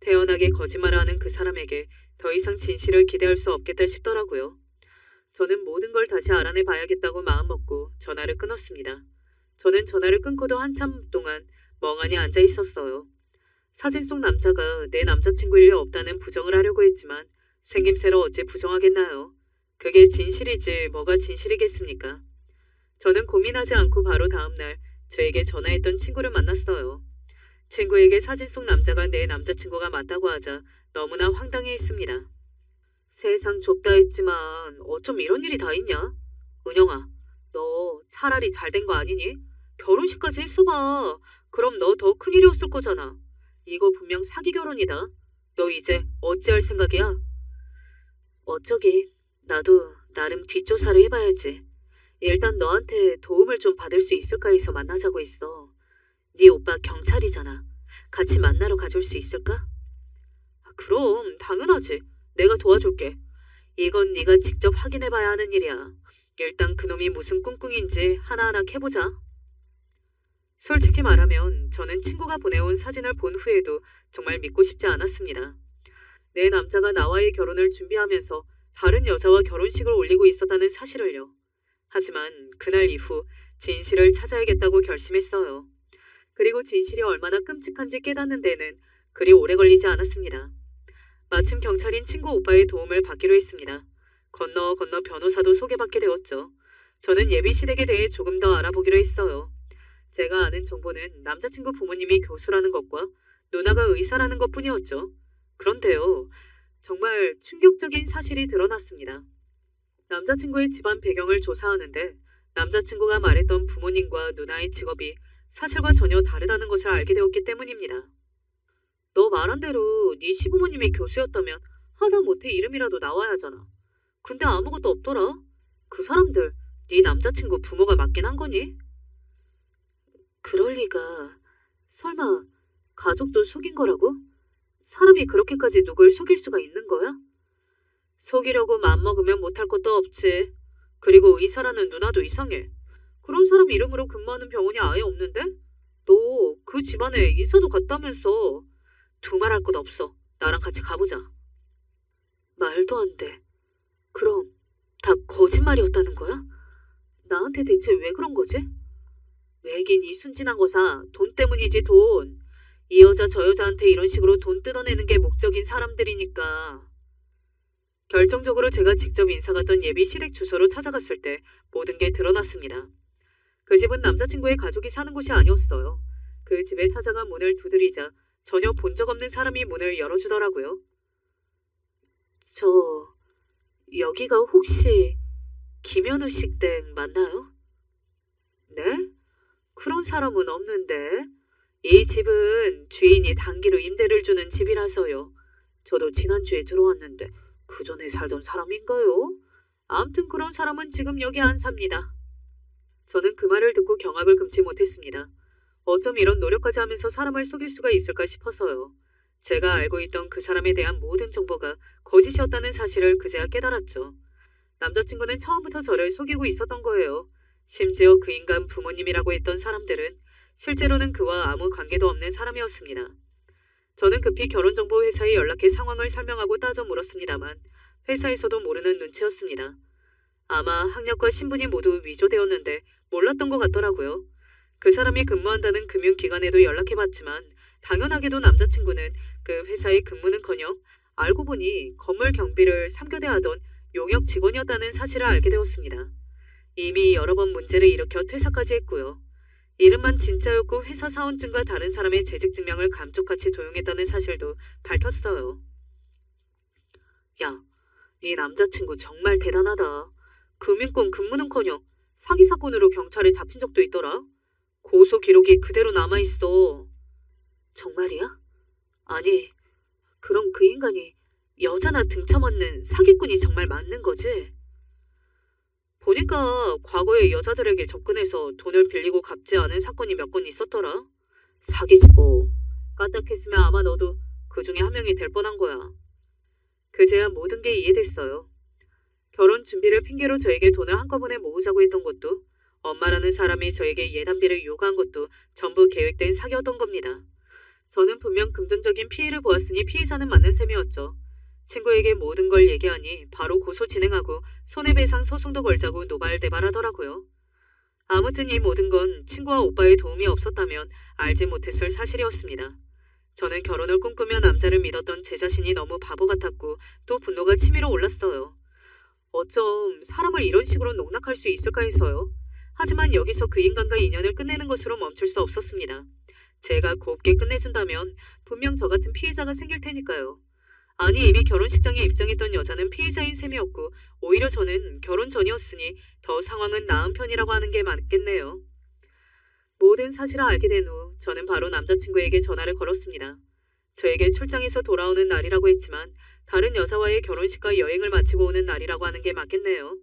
태연하게 거짓말을 하는 그 사람에게 더 이상 진실을 기대할 수 없겠다 싶더라고요. 저는 모든 걸 다시 알아내 봐야겠다고 마음먹고 전화를 끊었습니다. 저는 전화를 끊고도 한참 동안 멍하니 앉아 있었어요. 사진 속 남자가 내 남자친구일 리 없다는 부정을 하려고 했지만 생김새로 어찌 부정하겠나요? 그게 진실이지 뭐가 진실이겠습니까? 저는 고민하지 않고 바로 다음날 저에게 전화했던 친구를 만났어요. 친구에게 사진 속 남자가 내 남자친구가 맞다고 하자 너무나 황당해했습니다. 세상 좁다 했지만 어쩜 이런 일이 다 있냐? 은영아, 너 차라리 잘 된 거 아니니? 결혼식까지 했어봐. 그럼 너 더 큰일이었을 거잖아. 이거 분명 사기 결혼이다. 너 이제 어찌할 생각이야? 어쩌긴. 나도 나름 뒷조사를 해봐야지. 일단 너한테 도움을 좀 받을 수 있을까 해서 만나자고 했어. 네 오빠 경찰이잖아. 같이 만나러 가줄 수 있을까? 그럼 당연하지. 내가 도와줄게. 이건 네가 직접 확인해봐야 하는 일이야. 일단 그놈이 무슨 꿍꿍인지 하나하나 캐보자. 솔직히 말하면 저는 친구가 보내온 사진을 본 후에도 정말 믿고 싶지 않았습니다. 내 남자가 나와의 결혼을 준비하면서 다른 여자와 결혼식을 올리고 있었다는 사실을요. 하지만 그날 이후 진실을 찾아야겠다고 결심했어요. 그리고 진실이 얼마나 끔찍한지 깨닫는 데는 그리 오래 걸리지 않았습니다. 마침 경찰인 친구 오빠의 도움을 받기로 했습니다. 건너 변호사도 소개받게 되었죠. 저는 예비 시댁에 대해 조금 더 알아보기로 했어요. 제가 아는 정보는 남자친구 부모님이 교수라는 것과 누나가 의사라는 것뿐이었죠. 그런데요, 정말 충격적인 사실이 드러났습니다. 남자친구의 집안 배경을 조사하는데 남자친구가 말했던 부모님과 누나의 직업이 사실과 전혀 다르다는 것을 알게 되었기 때문입니다. 너 말한 대로 네 시부모님이 교수였다면 하다못해 이름이라도 나와야 하잖아. 근데 아무것도 없더라. 그 사람들 네 남자친구 부모가 맞긴 한 거니? 그럴 리가. 설마 가족도 속인 거라고? 사람이 그렇게까지 누굴 속일 수가 있는 거야? 속이려고 맘먹으면 못할 것도 없지. 그리고 의사라는 누나도 이상해. 그런 사람 이름으로 근무하는 병원이 아예 없는데? 너 그 집안에 인사도 갔다면서. 두말할 것 없어. 나랑 같이 가보자. 말도 안 돼. 그럼 다 거짓말이었다는 거야? 나한테 대체 왜 그런 거지? 왜긴 이 순진한 거사. 돈 때문이지 돈. 이 여자 저 여자한테 이런 식으로 돈 뜯어내는 게 목적인 사람들이니까. 결정적으로 제가 직접 인사 갔던 예비 시댁 주소로 찾아갔을 때 모든 게 드러났습니다. 그 집은 남자친구의 가족이 사는 곳이 아니었어요. 그 집에 찾아가 문을 두드리자 전혀 본 적 없는 사람이 문을 열어주더라고요. 여기가 혹시 김현우 식댁 맞나요? 네? 그런 사람은 없는데. 이 집은 주인이 단기로 임대를 주는 집이라서요. 저도 지난주에 들어왔는데 그 전에 살던 사람인가요? 아무튼 그런 사람은 지금 여기 안 삽니다. 저는 그 말을 듣고 경악을 금치 못했습니다. 어쩜 이런 노력까지 하면서 사람을 속일 수가 있을까 싶어서요. 제가 알고 있던 그 사람에 대한 모든 정보가 거짓이었다는 사실을 그제야 깨달았죠. 남자친구는 처음부터 저를 속이고 있었던 거예요. 심지어 그 인간 부모님이라고 했던 사람들은 실제로는 그와 아무 관계도 없는 사람이었습니다. 저는 급히 결혼정보회사에 연락해 상황을 설명하고 따져 물었습니다만 회사에서도 모르는 눈치였습니다. 아마 학력과 신분이 모두 위조되었는데 몰랐던 것 같더라고요. 그 사람이 근무한다는 금융기관에도 연락해봤지만 당연하게도 남자친구는 그 회사에 근무는커녕 알고 보니 건물 경비를 3교대 하던 용역 직원이었다는 사실을 알게 되었습니다. 이미 여러 번 문제를 일으켜 퇴사까지 했고요. 이름만 진짜였고 회사 사원증과 다른 사람의 재직증명을 감쪽같이 도용했다는 사실도 밝혔어요. 야, 네 남자친구 정말 대단하다. 금융권 근무는커녕 사기 사건으로 경찰에 잡힌 적도 있더라. 고소 기록이 그대로 남아있어. 정말이야? 아니, 그럼 그 인간이 여자나 등쳐맞는 사기꾼이 정말 맞는 거지? 보니까 과거에 여자들에게 접근해서 돈을 빌리고 갚지 않은 사건이 몇 건 있었더라. 사기지 뭐. 까딱했으면 아마 너도 그 중에 한 명이 될 뻔한 거야. 그제야 모든 게 이해됐어요. 결혼 준비를 핑계로 저에게 돈을 한꺼번에 모으자고 했던 것도, 엄마라는 사람이 저에게 예단비를 요구한 것도 전부 계획된 사기였던 겁니다. 저는 분명 금전적인 피해를 보았으니 피해자는 맞는 셈이었죠. 친구에게 모든 걸 얘기하니 바로 고소 진행하고 손해배상 소송도 걸자고 노발대발하더라고요. 아무튼 이 모든 건 친구와 오빠의 도움이 없었다면 알지 못했을 사실이었습니다. 저는 결혼을 꿈꾸며 남자를 믿었던 제 자신이 너무 바보 같았고 또 분노가 치밀어 올랐어요. 어쩜 사람을 이런 식으로 농락할 수 있을까 해서요. 하지만 여기서 그 인간과 인연을 끝내는 것으로 멈출 수 없었습니다. 제가 곱게 끝내준다면 분명 저 같은 피해자가 생길 테니까요. 아니 이미 결혼식장에 입장했던 여자는 피해자인 셈이었고 오히려 저는 결혼 전이었으니 더 상황은 나은 편이라고 하는 게 맞겠네요. 모든 사실을 알게 된 후 저는 바로 남자친구에게 전화를 걸었습니다. 저에게 출장에서 돌아오는 날이라고 했지만 다른 여자와의 결혼식과 여행을 마치고 오는 날이라고 하는 게 맞겠네요.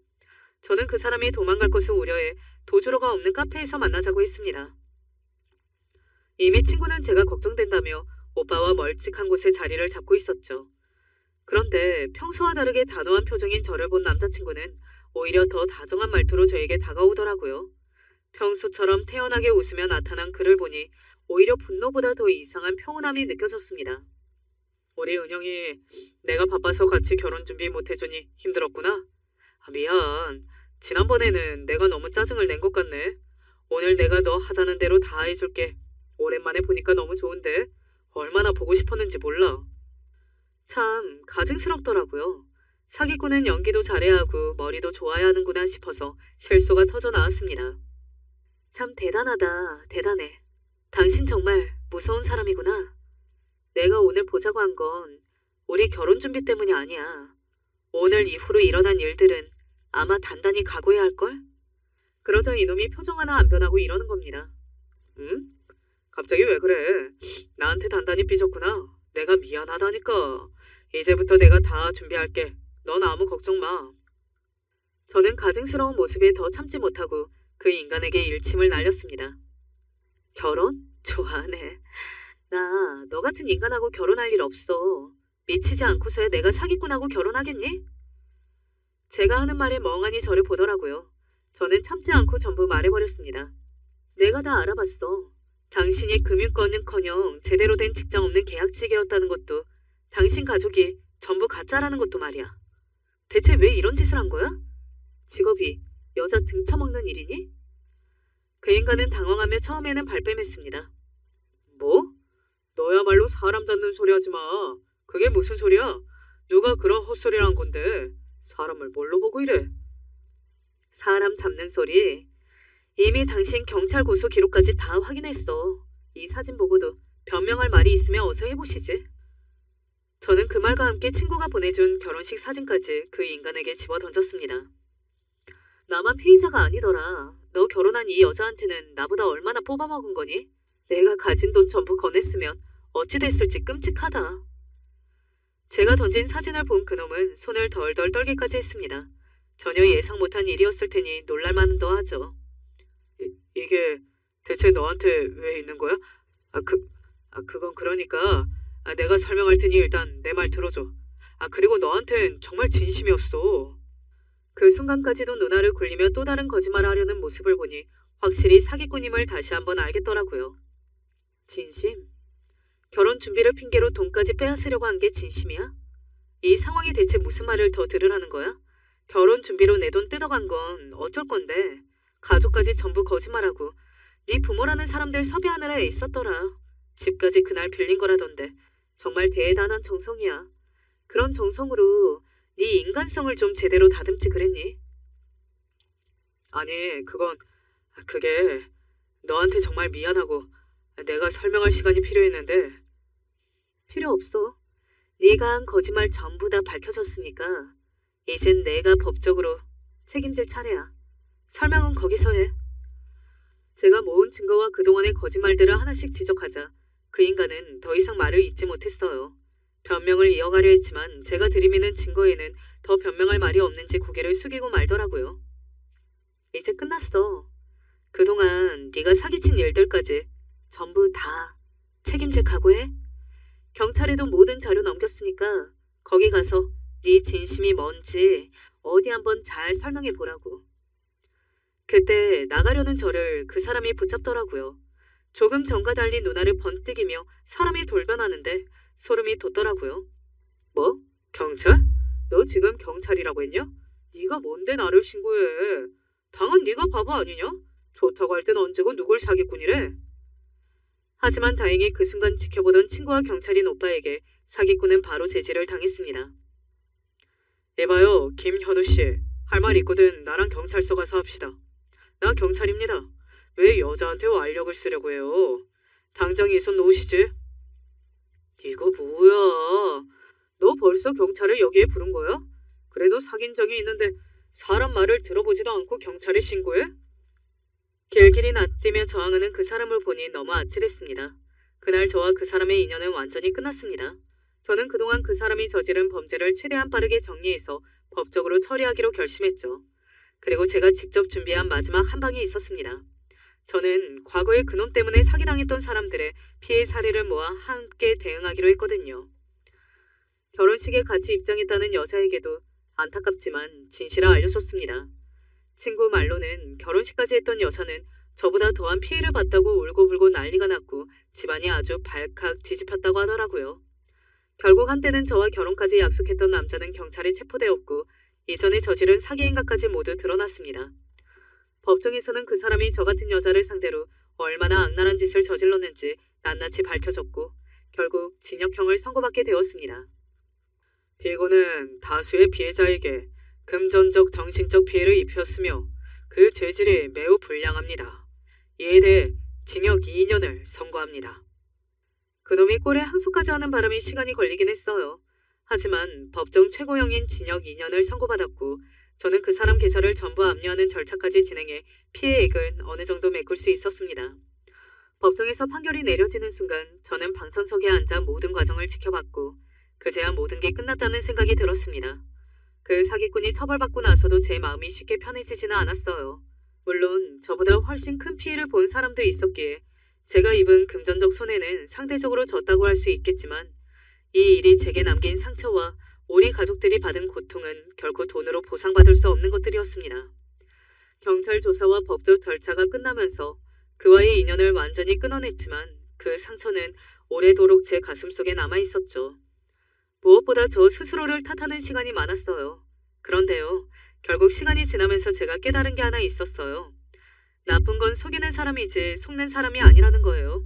저는 그 사람이 도망갈 것을 우려해 도주로가 없는 카페에서 만나자고 했습니다. 이미 친구는 제가 걱정된다며 오빠와 멀찍한 곳에 자리를 잡고 있었죠. 그런데 평소와 다르게 단호한 표정인 저를 본 남자친구는 오히려 더 다정한 말투로 저에게 다가오더라고요. 평소처럼 태연하게 웃으며 나타난 그를 보니 오히려 분노보다 더 이상한 평온함이 느껴졌습니다. 우리 은영이 내가 바빠서 같이 결혼 준비 못해주니 힘들었구나. 미안. 지난번에는 내가 너무 짜증을 낸 것 같네. 오늘 내가 너 하자는 대로 다 해줄게. 오랜만에 보니까 너무 좋은데 얼마나 보고 싶었는지 몰라. 참 가증스럽더라고요. 사기꾼은 연기도 잘해야 하고 머리도 좋아야 하는구나 싶어서 실소가 터져 나왔습니다. 참 대단하다. 대단해. 당신 정말 무서운 사람이구나. 내가 오늘 보자고 한 건 우리 결혼 준비 때문이 아니야. 오늘 이후로 일어난 일들은 아마 단단히 각오해야 할걸? 그러자 이놈이 표정 하나 안 변하고 이러는 겁니다. 응? 갑자기 왜 그래? 나한테 단단히 삐졌구나. 내가 미안하다니까. 이제부터 내가 다 준비할게. 넌 아무 걱정 마. 저는 가증스러운 모습에 더 참지 못하고 그 인간에게 일침을 날렸습니다. 결혼? 좋아하네. 나 너 같은 인간하고 결혼할 일 없어. 미치지 않고서야 내가 사기꾼하고 결혼하겠니? 제가 하는 말에 멍하니 저를 보더라고요. 저는 참지 않고 전부 말해버렸습니다. 내가 다 알아봤어. 당신이 금융권은커녕 제대로 된 직장 없는 계약직이었다는 것도 당신 가족이 전부 가짜라는 것도 말이야. 대체 왜 이런 짓을 한 거야? 직업이 여자 등쳐먹는 일이니? 그 인간은 당황하며 처음에는 발뺌했습니다. 뭐? 너야말로 사람 잡는 소리 하지 마. 그게 무슨 소리야? 누가 그런 헛소리를 한 건데 사람을 뭘로 보고 이래? 사람 잡는 소리? 이미 당신 경찰 고소 기록까지 다 확인했어. 이 사진 보고도 변명할 말이 있으면 어서 해보시지. 저는 그 말과 함께 친구가 보내준 결혼식 사진까지 그 인간에게 집어던졌습니다. 나만 피의자가 아니더라. 너 결혼한 이 여자한테는 나보다 얼마나 뽑아먹은 거니? 내가 가진 돈 전부 거냈으면 어찌 됐을지 끔찍하다. 제가 던진 사진을 본 그놈은 손을 덜덜 떨기까지 했습니다. 전혀 예상 못한 일이었을 테니 놀랄만도 하죠. 이게 대체 너한테 왜 있는 거야? 그건 그러니까 내가 설명할 테니 일단 내 말 들어줘. 그리고 너한텐 정말 진심이었어. 그 순간까지도 누나를 굴리며 또 다른 거짓말을 하려는 모습을 보니 확실히 사기꾼임을 다시 한번 알겠더라고요. 진심? 결혼 준비를 핑계로 돈까지 빼앗으려고 한 게 진심이야? 이 상황이 대체 무슨 말을 더 들으라는 거야? 결혼 준비로 내 돈 뜯어간 건 어쩔 건데 가족까지 전부 거짓말하고 네 부모라는 사람들 섭외하느라 애썼더라. 집까지 그날 빌린 거라던데 정말 대단한 정성이야. 그런 정성으로 네 인간성을 좀 제대로 다듬지 그랬니? 아니 그게 너한테 정말 미안하고 내가 설명할 시간이 필요했는데. 필요 없어. 네가 한 거짓말 전부 다 밝혀졌으니까 이젠 내가 법적으로 책임질 차례야. 설명은 거기서 해. 제가 모은 증거와 그동안의 거짓말들을 하나씩 지적하자 그 인간은 더 이상 말을 잇지 못했어요. 변명을 이어가려 했지만 제가 들이미는 증거에는 더 변명할 말이 없는지 고개를 숙이고 말더라고요. 이제 끝났어. 그동안 네가 사기친 일들까지 전부 다 책임질 각오해. 경찰에도 모든 자료 넘겼으니까 거기 가서 네 진심이 뭔지 어디 한번 잘 설명해 보라고. 그때 나가려는 저를 그 사람이 붙잡더라고요. 조금 전과 달리 누나를 번뜩이며 사람이 돌변하는데 소름이 돋더라고요. 뭐? 경찰? 너 지금 경찰이라고 했냐? 네가 뭔데 나를 신고해? 당한 네가 바보 아니냐? 좋다고 할 땐 언제고 누굴 사기꾼이래? 하지만 다행히 그 순간 지켜보던 친구와 경찰인 오빠에게 사기꾼은 바로 제지를 당했습니다. 이봐요, 김현우 씨. 할 말 있거든 나랑 경찰서 가서 합시다. 나 경찰입니다. 왜 여자한테 완력을 쓰려고 해요? 당장 이 손 놓으시지. 이거 뭐야? 너 벌써 경찰을 여기에 부른 거야? 그래도 사귄 적이 있는데 사람 말을 들어보지도 않고 경찰에 신고해? 길길이 낯뛰며 저항하는 그 사람을 보니 너무 아찔했습니다. 그날 저와 그 사람의 인연은 완전히 끝났습니다. 저는 그동안 그 사람이 저지른 범죄를 최대한 빠르게 정리해서 법적으로 처리하기로 결심했죠. 그리고 제가 직접 준비한 마지막 한 방이 있었습니다. 저는 과거에 그놈 때문에 사기당했던 사람들의 피해 사례를 모아 함께 대응하기로 했거든요. 결혼식에 같이 입장했다는 여자에게도 안타깝지만 진실을 알려줬습니다. 친구 말로는 결혼식까지 했던 여자는 저보다 더한 피해를 봤다고 울고불고 난리가 났고 집안이 아주 발칵 뒤집혔다고 하더라고요. 결국 한때는 저와 결혼까지 약속했던 남자는 경찰에 체포되었고 이전에 저지른 사기 행각까지 모두 드러났습니다. 법정에서는 그 사람이 저 같은 여자를 상대로 얼마나 악랄한 짓을 저질렀는지 낱낱이 밝혀졌고 결국 징역형을 선고받게 되었습니다. 피고는 다수의 피해자에게 금전적 정신적 피해를 입혔으며 그 죄질이 매우 불량합니다. 이에 대해 징역 2년을 선고합니다. 그놈이 꼴에 항소까지 하는 바람에 시간이 걸리긴 했어요. 하지만 법정 최고형인 징역 2년을 선고받았고 저는 그 사람 계좌를 전부 압류하는 절차까지 진행해 피해액은 어느 정도 메꿀 수 있었습니다. 법정에서 판결이 내려지는 순간 저는 방청석에 앉아 모든 과정을 지켜봤고 그제야 모든 게 끝났다는 생각이 들었습니다. 그 사기꾼이 처벌받고 나서도 제 마음이 쉽게 편해지지는 않았어요. 물론 저보다 훨씬 큰 피해를 본 사람도 있었기에 제가 입은 금전적 손해는 상대적으로 졌다고 할 수 있겠지만 이 일이 제게 남긴 상처와 우리 가족들이 받은 고통은 결코 돈으로 보상받을 수 없는 것들이었습니다. 경찰 조사와 법적 절차가 끝나면서 그와의 인연을 완전히 끊어냈지만 그 상처는 오래도록 제 가슴속에 남아있었죠. 무엇보다 저 스스로를 탓하는 시간이 많았어요. 그런데요, 결국 시간이 지나면서 제가 깨달은 게 하나 있었어요. 나쁜 건 속이는 사람이지 속는 사람이 아니라는 거예요.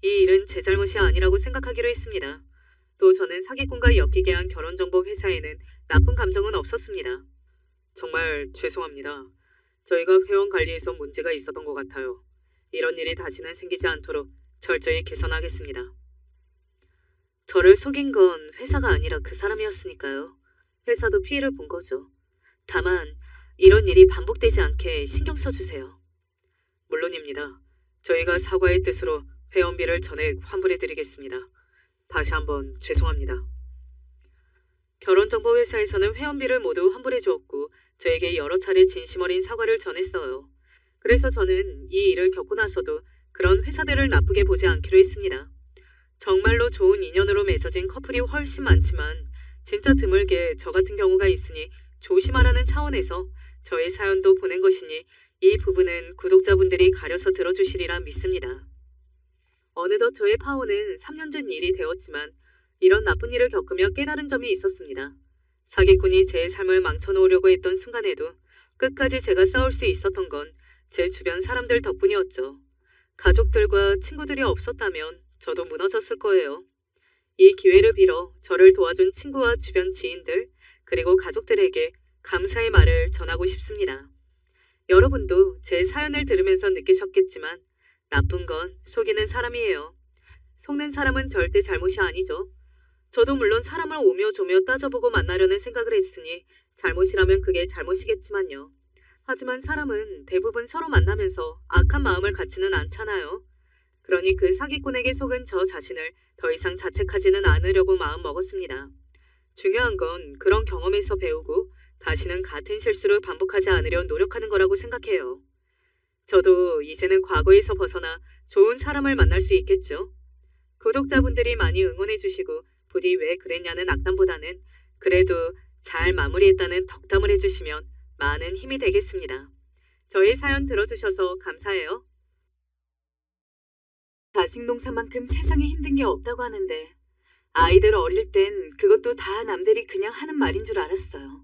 이 일은 제 잘못이 아니라고 생각하기로 했습니다. 또 저는 사기꾼과 엮이게 한 결혼정보 회사에는 나쁜 감정은 없었습니다. 정말 죄송합니다. 저희가 회원 관리에서 문제가 있었던 것 같아요. 이런 일이 다시는 생기지 않도록 철저히 개선하겠습니다. 저를 속인 건 회사가 아니라 그 사람이었으니까요. 회사도 피해를 본 거죠. 다만 이런 일이 반복되지 않게 신경 써주세요. 물론입니다. 저희가 사과의 뜻으로 회원비를 전액 환불해드리겠습니다. 다시 한번 죄송합니다. 결혼정보회사에서는 회원비를 모두 환불해 주었고 저에게 여러 차례 진심 어린 사과를 전했어요. 그래서 저는 이 일을 겪고 나서도 그런 회사들을 나쁘게 보지 않기로 했습니다. 정말로 좋은 인연으로 맺어진 커플이 훨씬 많지만 진짜 드물게 저 같은 경우가 있으니 조심하라는 차원에서 저의 사연도 보낸 것이니 이 부분은 구독자분들이 가려서 들어주시리라 믿습니다. 어느덧 저의 파혼은 3년 전 일이 되었지만 이런 나쁜 일을 겪으며 깨달은 점이 있었습니다. 사기꾼이 제 삶을 망쳐놓으려고 했던 순간에도 끝까지 제가 싸울 수 있었던 건 제 주변 사람들 덕분이었죠. 가족들과 친구들이 없었다면 저도 무너졌을 거예요. 이 기회를 빌어 저를 도와준 친구와 주변 지인들 그리고 가족들에게 감사의 말을 전하고 싶습니다. 여러분도 제 사연을 들으면서 느끼셨겠지만 나쁜 건 속이는 사람이에요. 속는 사람은 절대 잘못이 아니죠. 저도 물론 사람을 오며 조며 따져보고 만나려는 생각을 했으니 잘못이라면 그게 잘못이겠지만요. 하지만 사람은 대부분 서로 만나면서 악한 마음을 갖지는 않잖아요. 그러니 그 사기꾼에게 속은 저 자신을 더 이상 자책하지는 않으려고 마음먹었습니다. 중요한 건 그런 경험에서 배우고 다시는 같은 실수를 반복하지 않으려 노력하는 거라고 생각해요. 저도 이제는 과거에서 벗어나 좋은 사람을 만날 수 있겠죠. 구독자분들이 많이 응원해주시고 부디 왜 그랬냐는 악담보다는 그래도 잘 마무리했다는 덕담을 해주시면 많은 힘이 되겠습니다. 저희 사연 들어주셔서 감사해요. 자식 농사만큼 세상에 힘든 게 없다고 하는데 아이들 어릴 땐 그것도 다 남들이 그냥 하는 말인 줄 알았어요.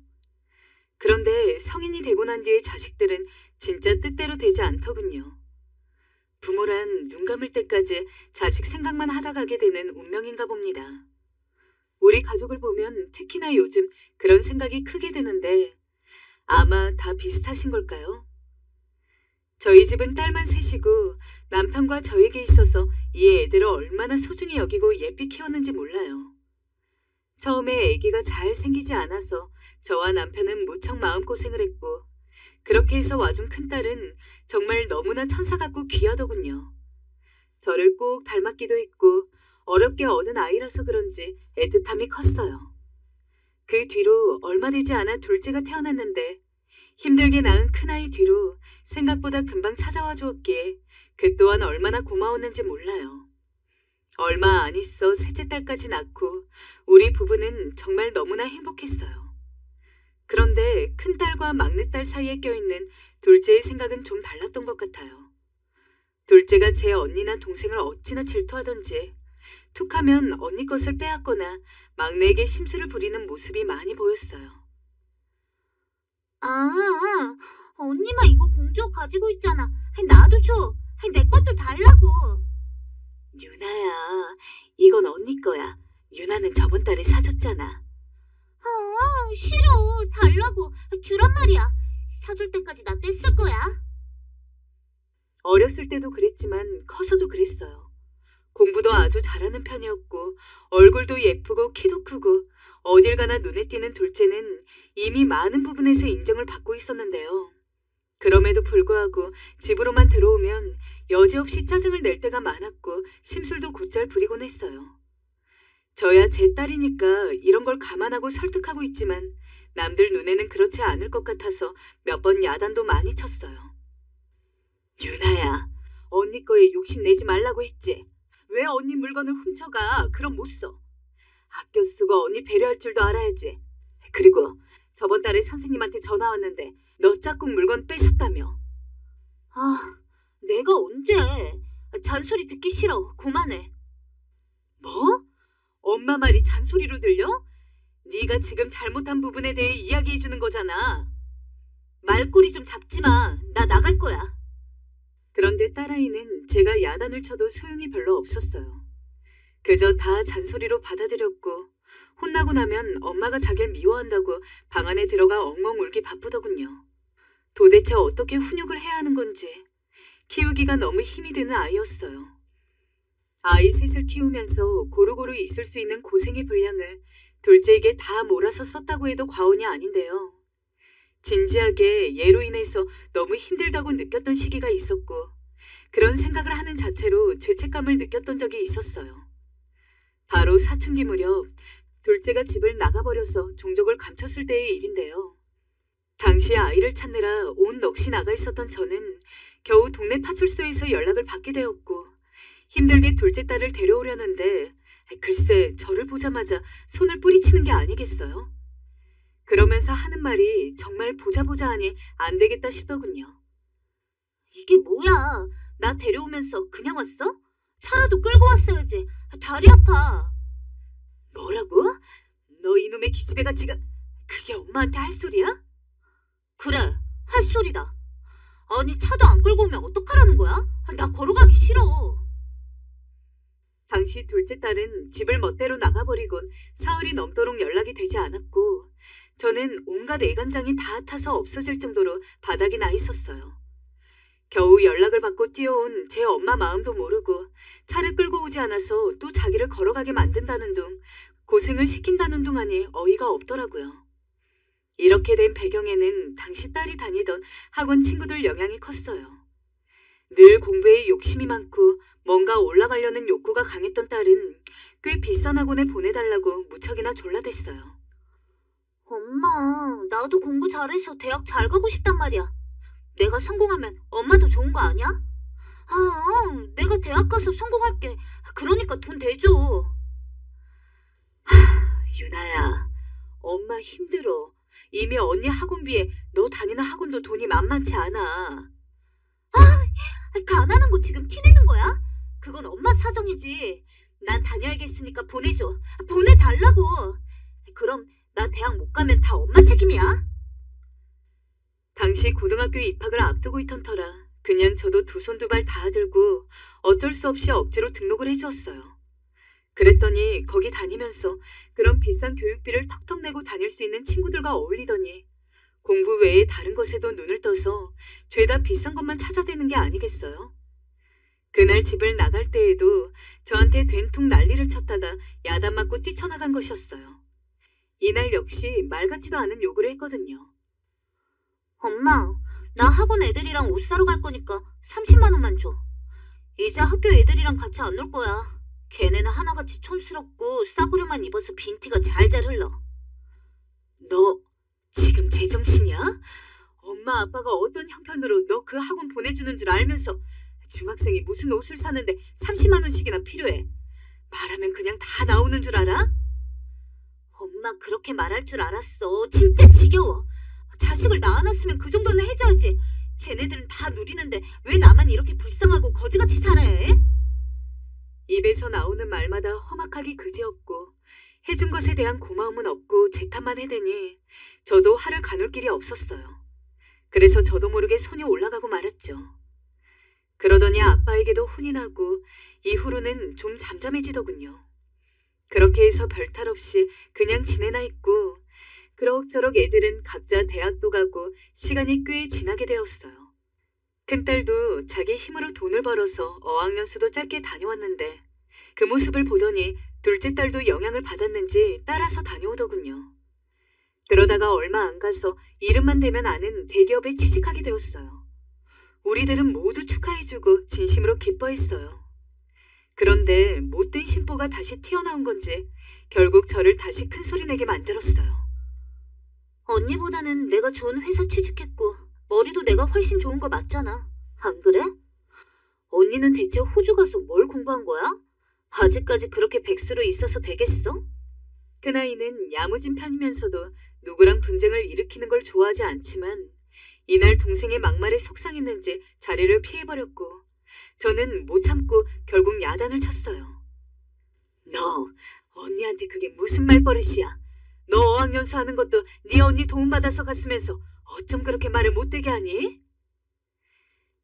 그런데 성인이 되고 난 뒤의 자식들은 진짜 뜻대로 되지 않더군요. 부모란 눈 감을 때까지 자식 생각만 하다 가게 되는 운명인가 봅니다. 우리 가족을 보면 특히나 요즘 그런 생각이 크게 드는데 아마 다 비슷하신 걸까요? 저희 집은 딸만 셋이고 남편과 저에게 있어서 이 애들을 얼마나 소중히 여기고 예삐 키웠는지 몰라요. 처음에 아기가 잘 생기지 않아서 저와 남편은 무척 마음고생을 했고 그렇게 해서 와준 큰딸은 정말 너무나 천사 같고 귀하더군요. 저를 꼭 닮았기도 했고 어렵게 얻은 아이라서 그런지 애틋함이 컸어요. 그 뒤로 얼마 되지 않아 둘째가 태어났는데 힘들게 낳은 큰아이 뒤로 생각보다 금방 찾아와 주었기에 그 또한 얼마나 고마웠는지 몰라요. 얼마 안 있어 셋째 딸까지 낳고 우리 부부는 정말 너무나 행복했어요. 그런데 큰딸과 막내딸 사이에 껴있는 둘째의 생각은 좀 달랐던 것 같아요. 둘째가 제 언니나 동생을 어찌나 질투하던지 툭하면 언니 것을 빼앗거나 막내에게 심술을 부리는 모습이 많이 보였어요.
언니만 이거 공주옷 가지고 있잖아. 나도 줘. 내 것도 달라고.
유나야, 이건 언니 거야. 유나는 저번 달에 사줬잖아.
싫어. 달라고. 주란 말이야. 사줄 때까지 나 뗐을 거야.
어렸을 때도 그랬지만 커서도 그랬어요. 공부도 아주 잘하는 편이었고 얼굴도 예쁘고 키도 크고 어딜 가나 눈에 띄는 둘째는 이미 많은 부분에서 인정을 받고 있었는데요. 그럼에도 불구하고 집으로만 들어오면 여지없이 짜증을 낼 때가 많았고 심술도 곧잘 부리곤 했어요. 저야 제 딸이니까 이런 걸 감안하고 설득하고 있지만 남들 눈에는 그렇지 않을 것 같아서 몇 번 야단도 많이 쳤어요. 유나야, 언니 거에 욕심내지 말라고 했지. 왜 언니 물건을 훔쳐가? 그럼 못 써. 아껴 쓰고 언니 배려할 줄도 알아야지. 그리고 저번 달에 선생님한테 전화 왔는데 너 짝꿍 물건 뺏었다며.
내가 언제? 잔소리 듣기 싫어. 그만해.
뭐? 엄마 말이 잔소리로 들려? 네가 지금 잘못한 부분에 대해 이야기해주는 거잖아.
말꼬리 좀 잡지 마. 나 나갈 거야.
그런데 딸아이는 제가 야단을 쳐도 소용이 별로 없었어요. 그저 다 잔소리로 받아들였고 혼나고 나면 엄마가 자기를 미워한다고 방 안에 들어가 엉엉 울기 바쁘더군요. 도대체 어떻게 훈육을 해야 하는 건지 키우기가 너무 힘이 드는 아이였어요. 아이 셋을 키우면서 고루고루 있을 수 있는 고생의 분량을 둘째에게 다 몰아서 썼다고 해도 과언이 아닌데요. 진지하게 얘로 인해서 너무 힘들다고 느꼈던 시기가 있었고 그런 생각을 하는 자체로 죄책감을 느꼈던 적이 있었어요. 바로 사춘기 무렵 둘째가 집을 나가버려서 종족을 감췄을 때의 일인데요. 당시 아이를 찾느라 온 넋이 나가 있었던 저는 겨우 동네 파출소에서 연락을 받게 되었고 힘들게 둘째 딸을 데려오려는데 글쎄 저를 보자마자 손을 뿌리치는 게 아니겠어요? 그러면서 하는 말이 정말 보자 하니 안 되겠다 싶더군요.
이게 뭐야? 나 데려오면서 그냥 왔어? 차라도 끌고 왔어야지. 다리 아파.
뭐라고? 너 이놈의 기집애가 지금 그게 엄마한테 할 소리야?
그래, 할 소리다. 아니 차도 안 끌고 오면 어떡하라는 거야? 나 걸어가기 싫어.
당시 둘째 딸은 집을 멋대로 나가버리곤 사흘이 넘도록 연락이 되지 않았고 저는 온갖 애간장이 다 타서 없어질 정도로 바닥이 나 있었어요. 겨우 연락을 받고 뛰어온 제 엄마 마음도 모르고 차를 끌고 오지 않아서 또 자기를 걸어가게 만든다는 둥 고생을 시킨다는 둥 하니 어이가 없더라고요. 이렇게 된 배경에는 당시 딸이 다니던 학원 친구들 영향이 컸어요. 늘 공부에 욕심이 많고 뭔가 올라가려는 욕구가 강했던 딸은 꽤 비싼 학원에 보내달라고 무척이나 졸라댔어요.
엄마, 나도 공부 잘해서 대학 잘 가고 싶단 말이야. 내가 성공하면 엄마도 좋은 거 아니야? 내가 대학 가서 성공할게. 그러니까 돈 대줘.
유나야, 엄마 힘들어. 이미 언니 학원비에 너 다니는 학원도 돈이 만만치 않아.
가난한 거 지금 티내는 거야? 그건 엄마 사정이지. 난 다녀야겠으니까 보내줘. 보내달라고. 그럼 나 대학 못 가면 다 엄마 책임이야?
당시 고등학교 입학을 앞두고 있던 터라 그냥 저도 두 손 두 발 다 들고 어쩔 수 없이 억지로 등록을 해주었어요. 그랬더니 거기 다니면서 그런 비싼 교육비를 턱턱 내고 다닐 수 있는 친구들과 어울리더니 공부 외에 다른 것에도 눈을 떠서 죄다 비싼 것만 찾아대는 게 아니겠어요? 그날 집을 나갈 때에도 저한테 된통 난리를 쳤다가 야단 맞고 뛰쳐나간 것이었어요. 이날 역시 말 같지도 않은 요구를 했거든요.
엄마, 나 학원 애들이랑 옷 사러 갈 거니까 30만 원만 줘. 이제 학교 애들이랑 같이 안 놀 거야. 걔네는 하나같이 촌스럽고 싸구려만 입어서 빈티가 잘잘 흘러.
너 지금 제정신이야? 엄마 아빠가 어떤 형편으로 너 그 학원 보내주는 줄 알면서 중학생이 무슨 옷을 사는데 30만 원씩이나 필요해. 말하면 그냥 다 나오는 줄 알아?
엄마 그렇게 말할 줄 알았어. 진짜 지겨워. 자식을 낳아놨으면 그 정도는 해줘야지. 쟤네들은 다 누리는데 왜 나만 이렇게 불쌍하고 거지같이 살아야 해?
입에서 나오는 말마다 험악하기 그지없고 해준 것에 대한 고마움은 없고 재탄만 해대니 저도 화를 가눌 길이 없었어요. 그래서 저도 모르게 손이 올라가고 말았죠. 그러더니 아빠에게도 혼이 나고 이후로는 좀 잠잠해지더군요. 그렇게 해서 별탈 없이 그냥 지내나 했고 그럭저럭 애들은 각자 대학도 가고 시간이 꽤 지나게 되었어요. 큰딸도 자기 힘으로 돈을 벌어서 어학연수도 짧게 다녀왔는데 그 모습을 보더니 둘째 딸도 영향을 받았는지 따라서 다녀오더군요. 그러다가 얼마 안 가서 이름만 대면 아는 대기업에 취직하게 되었어요. 우리들은 모두 축하해주고 진심으로 기뻐했어요. 그런데 못된 심보가 다시 튀어나온 건지 결국 저를 다시 큰소리 내게 만들었어요.
언니보다는 내가 좋은 회사 취직했고 머리도 내가 훨씬 좋은 거 맞잖아. 안 그래? 언니는 대체 호주 가서 뭘 공부한 거야? 아직까지 그렇게 백수로 있어서 되겠어?
그 나이는 야무진 편이면서도 누구랑 분쟁을 일으키는 걸 좋아하지 않지만 이날 동생의 막말에 속상했는지 자리를 피해버렸고 저는 못 참고 결국 야단을 쳤어요. 너 언니한테 그게 무슨 말버릇이야? 너 어학연수 하는 것도 네 언니 도움받아서 갔으면서 어쩜 그렇게 말을 못되게 하니?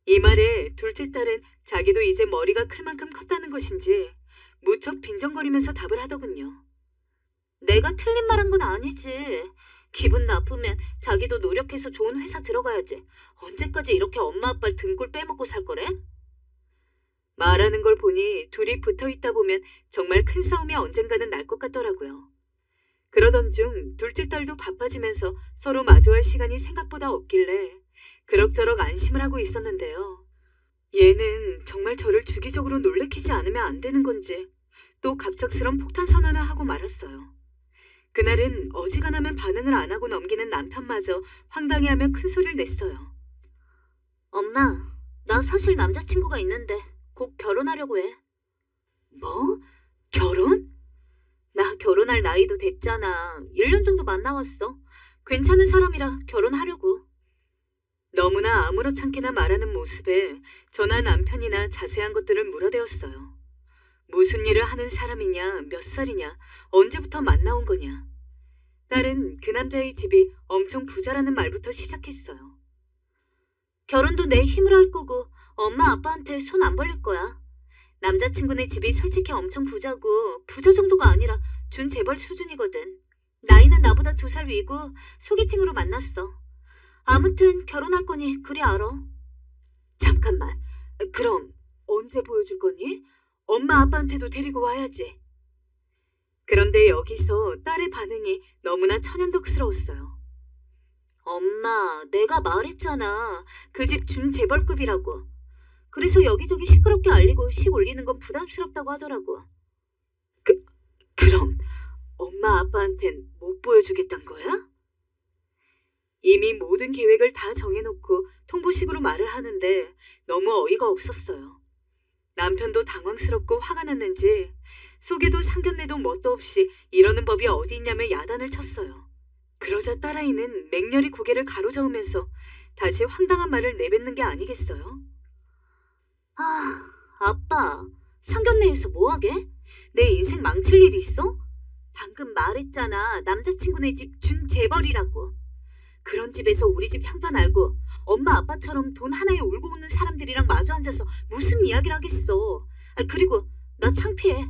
이 말에 둘째 딸은 자기도 이제 머리가 클 만큼 컸다는 것인지 무척 빈정거리면서 답을 하더군요.
내가 틀린 말 한 건 아니지. 기분 나쁘면 자기도 노력해서 좋은 회사 들어가야지. 언제까지 이렇게 엄마 아빠를 등골 빼먹고 살 거래?
말하는 걸 보니 둘이 붙어있다 보면 정말 큰 싸움이 언젠가는 날 것 같더라고요. 그러던 중 둘째 딸도 바빠지면서 서로 마주할 시간이 생각보다 없길래 그럭저럭 안심을 하고 있었는데요. 얘는 정말 저를 주기적으로 놀래키지 않으면 안 되는 건지 또 갑작스런 폭탄 선언을 하고 말았어요. 그날은 어지간하면 반응을 안 하고 넘기는 남편마저 황당해하며 큰 소리를 냈어요.
엄마, 나 사실 남자친구가 있는데 곧 결혼하려고 해.
뭐? 결혼?
나 결혼할 나이도 됐잖아. 1년 정도 만나왔어. 괜찮은 사람이라 결혼하려고.
너무나 아무렇지않게나 말하는 모습에 저나 남편이나 자세한 것들을 물어대었어요. 무슨 일을 하는 사람이냐, 몇 살이냐, 언제부터 만나온 거냐. 딸은 그 남자의 집이 엄청 부자라는 말부터 시작했어요.
결혼도 내 힘으로 할 거고 엄마 아빠한테 손 안 벌릴 거야. 남자친구네 집이 솔직히 엄청 부자고 부자 정도가 아니라 준재벌 수준이거든. 나이는 나보다 2살 위고 소개팅으로 만났어. 아무튼 결혼할 거니 그리 알아.
잠깐만, 그럼 언제 보여줄 거니? 엄마 아빠한테도 데리고 와야지. 그런데 여기서 딸의 반응이 너무나 천연덕스러웠어요.
엄마, 내가 말했잖아. 그 집 준재벌급이라고. 그래서 여기저기 시끄럽게 알리고 식 올리는 건 부담스럽다고 하더라고.
그럼 엄마 아빠한텐 못 보여주겠단 거야? 이미 모든 계획을 다 정해놓고 통보식으로 말을 하는데 너무 어이가 없었어요. 남편도 당황스럽고 화가 났는지 속에도 상견례도 뭣도 없이 이러는 법이 어디 있냐며 야단을 쳤어요. 그러자 딸아이는 맹렬히 고개를 가로저으면서 다시 황당한 말을 내뱉는 게 아니겠어요?
아, 아빠, 상견례에서 뭐하게? 내 인생 망칠 일이 있어? 방금 말했잖아. 남자친구네 집 준재벌이라고. 그런 집에서 우리 집 형편 알고 엄마 아빠처럼 돈 하나에 울고 웃는 사람들이랑 마주 앉아서 무슨 이야기를 하겠어. 그리고 나 창피해.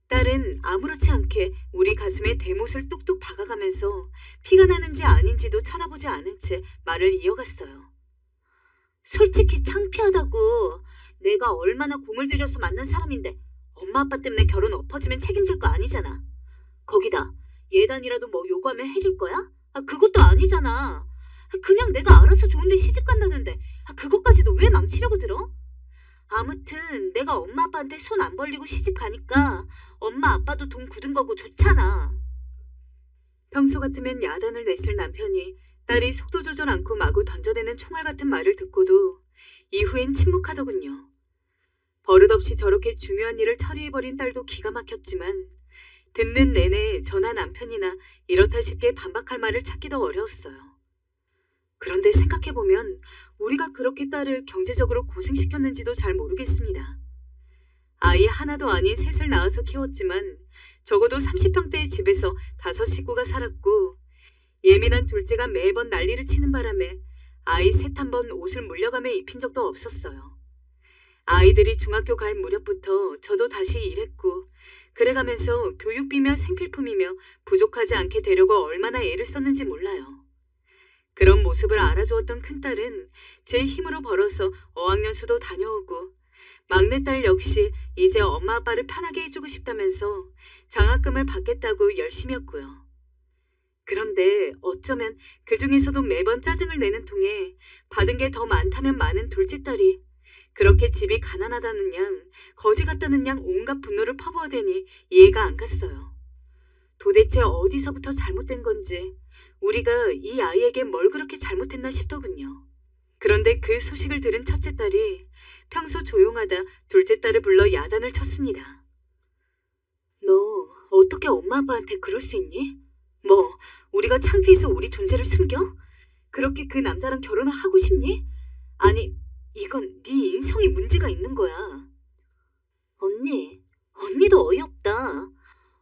딸은 아무렇지 않게 우리 가슴에 대못을 뚝뚝 박아가면서 피가 나는지 아닌지도 쳐다보지 않은 채 말을 이어갔어요.
솔직히 창피하다고. 내가 얼마나 공을 들여서 만난 사람인데 엄마 아빠 때문에 결혼 엎어지면 책임질 거 아니잖아. 거기다 예단이라도 뭐 요구하면 해줄 거야? 그것도 아니잖아. 그냥 내가 알아서 좋은데 시집 간다는데 그것까지도 왜 망치려고 들어? 아무튼 내가 엄마 아빠한테 손 안 벌리고 시집 가니까 엄마 아빠도 돈 굳은 거고 좋잖아.
평소 같으면 야단을 냈을 남편이 딸이 속도 조절 않고 마구 던져대는 총알 같은 말을 듣고도 이후엔 침묵하더군요. 버릇없이 저렇게 중요한 일을 처리해버린 딸도 기가 막혔지만 듣는 내내 저나 남편이나 이렇다 쉽게 반박할 말을 찾기도 어려웠어요. 그런데 생각해보면 우리가 그렇게 딸을 경제적으로 고생시켰는지도 잘 모르겠습니다. 아이 하나도 아닌 셋을 낳아서 키웠지만 적어도 30평대의 집에서 5 식구가 살았고 예민한 둘째가 매번 난리를 치는 바람에 아이 셋 한 번 옷을 물려가며 입힌 적도 없었어요. 아이들이 중학교 갈 무렵부터 저도 다시 일했고 그래가면서 교육비며 생필품이며 부족하지 않게 되려고 얼마나 애를 썼는지 몰라요. 그런 모습을 알아주었던 큰딸은 제 힘으로 벌어서 어학연수도 다녀오고 막내딸 역시 이제 엄마 아빠를 편하게 해주고 싶다면서 장학금을 받겠다고 열심히 했고요. 그런데 어쩌면 그 중에서도 매번 짜증을 내는 통에 받은 게 더 많다면 많은 둘째 딸이 그렇게 집이 가난하다는 양, 거지 같다는 양 온갖 분노를 퍼부어대니 이해가 안 갔어요. 도대체 어디서부터 잘못된 건지 우리가 이 아이에게 뭘 그렇게 잘못했나 싶더군요. 그런데 그 소식을 들은 첫째 딸이 평소 조용하다 둘째 딸을 불러 야단을 쳤습니다.
너 어떻게 엄마 아빠한테 그럴 수 있니? 뭐 우리가 창피해서 우리 존재를 숨겨? 그렇게 그 남자랑 결혼을 하고 싶니? 아니 이건 네 인성에 문제가 있는 거야. 언니도 어이없다.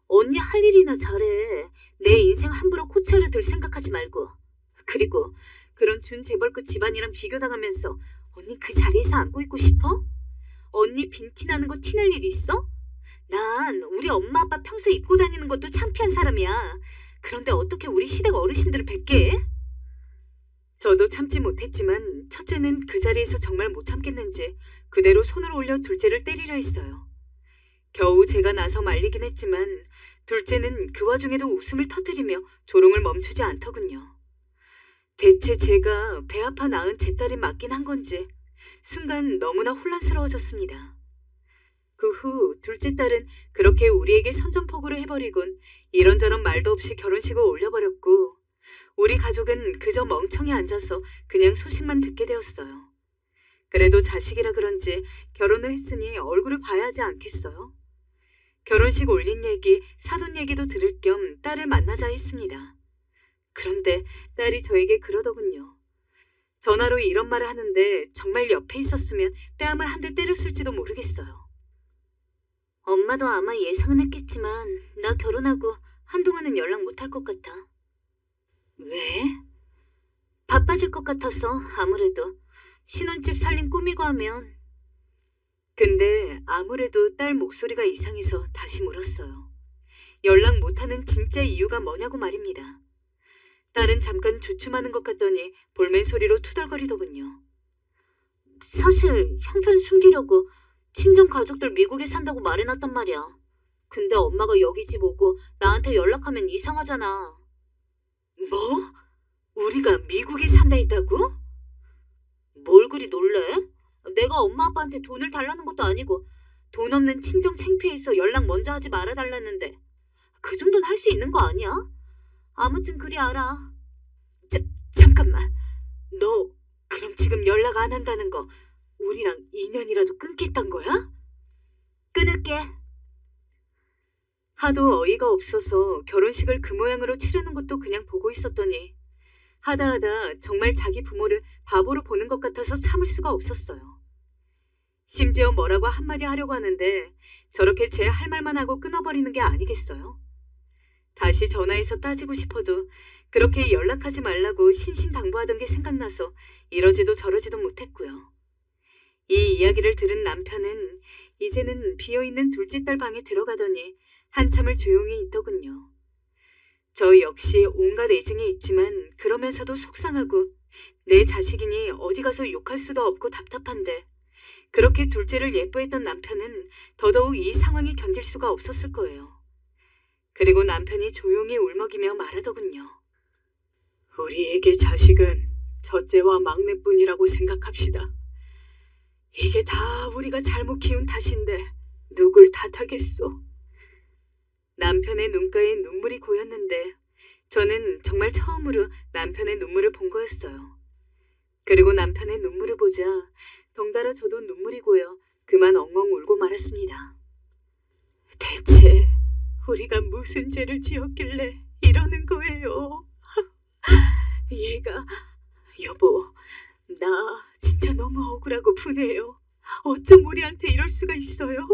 언니 할 일이나 잘해. 내 인생 함부로 코치하려 들 생각하지 말고. 그리고 그런 준재벌급 집안이랑 비교당하면서 언니 그 자리에서 앉고 있고 싶어? 언니 빈티 나는 거 티 낼 일 있어? 난 우리 엄마 아빠 평소에 입고 다니는 것도 창피한 사람이야. 그런데 어떻게 우리 시댁 어르신들을 뵙게 해?
저도 참지 못했지만 첫째는 그 자리에서 정말 못 참겠는지 그대로 손을 올려 둘째를 때리려 했어요. 겨우 제가 나서 말리긴 했지만 둘째는 그 와중에도 웃음을 터뜨리며 조롱을 멈추지 않더군요. 대체 제가 배 아파 낳은 제 딸이 맞긴 한 건지 순간 너무나 혼란스러워졌습니다. 그 후 둘째 딸은 그렇게 우리에게 선전포고를 해버리곤 이런저런 말도 없이 결혼식을 올려버렸고 우리 가족은 그저 멍청이 앉아서 그냥 소식만 듣게 되었어요. 그래도 자식이라 그런지 결혼을 했으니 얼굴을 봐야 하지 않겠어요? 결혼식 올린 얘기, 사돈 얘기도 들을 겸 딸을 만나자 했습니다. 그런데 딸이 저에게 그러더군요. 전화로 이런 말을 하는데 정말 옆에 있었으면 뺨을 한 대 때렸을지도 모르겠어요.
엄마도 아마 예상은 했겠지만 나 결혼하고 한동안은 연락 못할 것 같아.
왜?
바빠질 것 같아서 아무래도 신혼집 살림 꾸미고 하면.
근데 아무래도 딸 목소리가 이상해서 다시 물었어요. 연락 못하는 진짜 이유가 뭐냐고 말입니다. 딸은 잠깐 주춤하는 것 같더니 볼멘 소리로 투덜거리더군요.
사실 형편 숨기려고 친정 가족들 미국에 산다고 말해놨단 말이야. 근데 엄마가 여기 집 오고 나한테 연락하면 이상하잖아.
뭐? 우리가 미국에 산다 했다고?
뭘 그리 놀래? 내가 엄마 아빠한테 돈을 달라는 것도 아니고 돈 없는 친정 창피해서 연락 먼저 하지 말아달라는데 그 정도는 할 수 있는 거 아니야? 아무튼 그리 알아.
잠깐만. 너 그럼 지금 연락 안 한다는 거 우리랑 인연이라도 끊겠단 거야?
끊을게.
하도 어이가 없어서 결혼식을 그 모양으로 치르는 것도 그냥 보고 있었더니 하다하다 정말 자기 부모를 바보로 보는 것 같아서 참을 수가 없었어요. 심지어 뭐라고 한마디 하려고 하는데 저렇게 제 할 말만 하고 끊어버리는 게 아니겠어요? 다시 전화해서 따지고 싶어도 그렇게 연락하지 말라고 신신당부하던 게 생각나서 이러지도 저러지도 못했고요. 이 이야기를 들은 남편은 이제는 비어있는 둘째 딸 방에 들어가더니 한참을 조용히 있더군요. 저 역시 온갖 애증이 있지만 그러면서도 속상하고 내 자식이니 어디 가서 욕할 수도 없고 답답한데 그렇게 둘째를 예뻐했던 남편은 더더욱 이 상황이 견딜 수가 없었을 거예요. 그리고 남편이 조용히 울먹이며 말하더군요. 우리에게 자식은 첫째와 막내뿐이라고 생각합시다. 이게 다 우리가 잘못 키운 탓인데 누굴 탓하겠소? 남편의 눈가에 눈물이 고였는데 저는 정말 처음으로 남편의 눈물을 본 거였어요. 그리고 남편의 눈물을 보자 덩달아 저도 눈물이 고여 그만 엉엉 울고 말았습니다. 대체 우리가 무슨 죄를 지었길래 이러는 거예요? 얘가 여보, 나 진짜 너무 억울하고 분해요. 어쩜 우리한테 이럴 수가 있어요?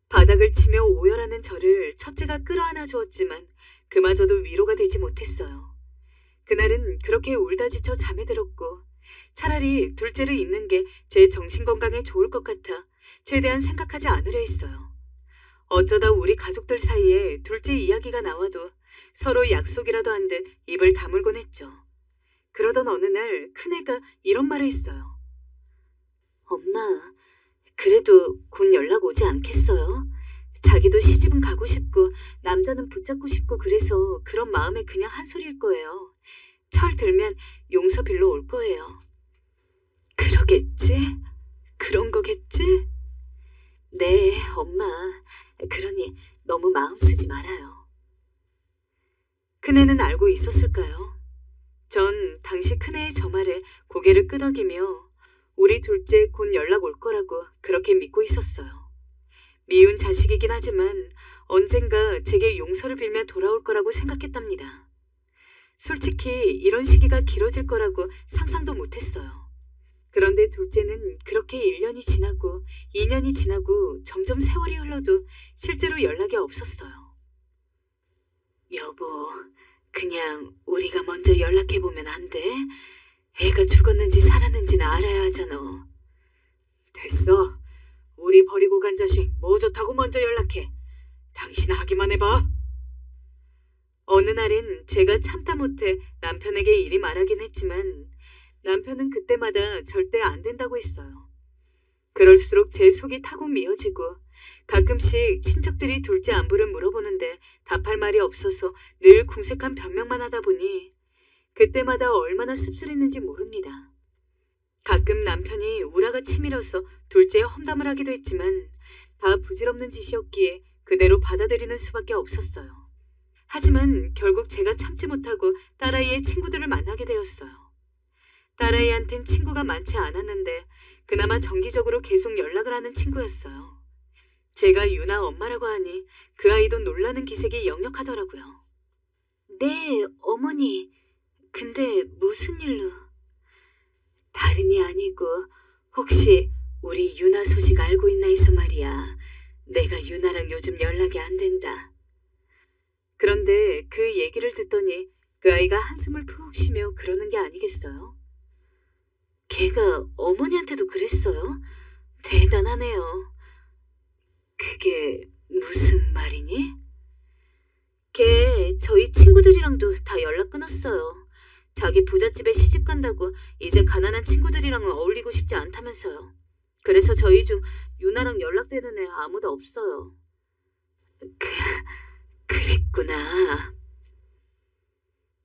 바닥을 치며 오열하는 저를 첫째가 끌어안아 주었지만 그마저도 위로가 되지 못했어요. 그날은 그렇게 울다 지쳐 잠에 들었고 차라리 둘째를 잇는 게 제 정신건강에 좋을 것 같아 최대한 생각하지 않으려 했어요. 어쩌다 우리 가족들 사이에 둘째 이야기가 나와도 서로 약속이라도 한 듯 입을 다물곤 했죠. 그러던 어느 날 큰애가 이런 말을 했어요. 엄마, 그래도 곧 연락 오지 않겠어요? 자기도 시집은 가고 싶고 남자는 붙잡고 싶고 그래서 그런 마음에 그냥 한 소리일 거예요. 철 들면 용서 빌러 올 거예요. 그러겠지? 그런 거겠지? 네, 엄마. 그러니 너무 마음 쓰지 말아요. 큰애는 알고 있었을까요? 전 당시 큰애의 저 말에 고개를 끄덕이며 우리 둘째 곧 연락 올 거라고 그렇게 믿고 있었어요. 미운 자식이긴 하지만 언젠가 제게 용서를 빌며 돌아올 거라고 생각했답니다. 솔직히 이런 시기가 길어질 거라고 상상도 못했어요. 그런데 둘째는 그렇게 1년이 지나고 2년이 지나고 점점 세월이 흘러도 실제로 연락이 없었어요. 여보, 그냥 우리가 먼저 연락해보면 안 돼? 애가 죽었는지 살았는지는 알아야 하잖아. 됐어. 우리 버리고 간 자식 뭐 좋다고 먼저 연락해. 당신 하기만 해봐. 어느 날엔 제가 참다 못해 남편에게 이리 말하긴 했지만 남편은 그때마다 절대 안 된다고 했어요. 그럴수록 제 속이 타고 미어지고 가끔씩 친척들이 둘째 안부를 물어보는데 답할 말이 없어서 늘 궁색한 변명만 하다 보니 그때마다 얼마나 씁쓸했는지 모릅니다. 가끔 남편이 우라가 치밀어서 둘째에 험담을 하기도 했지만 다 부질없는 짓이었기에 그대로 받아들이는 수밖에 없었어요. 하지만 결국 제가 참지 못하고 딸아이의 친구들을 만나게 되었어요. 딸아이한텐 친구가 많지 않았는데 그나마 정기적으로 계속 연락을 하는 친구였어요. 제가 유나 엄마라고 하니 그 아이도 놀라는 기색이 역력하더라고요. 네, 어머니. 근데 무슨 일로? 다름이 아니고 혹시 우리 유나 소식 알고 있나 해서 말이야. 내가 유나랑 요즘 연락이 안 된다. 그런데 그 얘기를 듣더니 그 아이가 한숨을 푹 쉬며 그러는 게 아니겠어요? 걔가 어머니한테도 그랬어요? 대단하네요. 그게 무슨 말이니? 걔 저희 친구들이랑도 다 연락 끊었어요. 자기 부잣집에 시집 간다고 이제 가난한 친구들이랑은 어울리고 싶지 않다면서요. 그래서 저희 중 유나랑 연락되는 애 아무도 없어요. 그랬구나.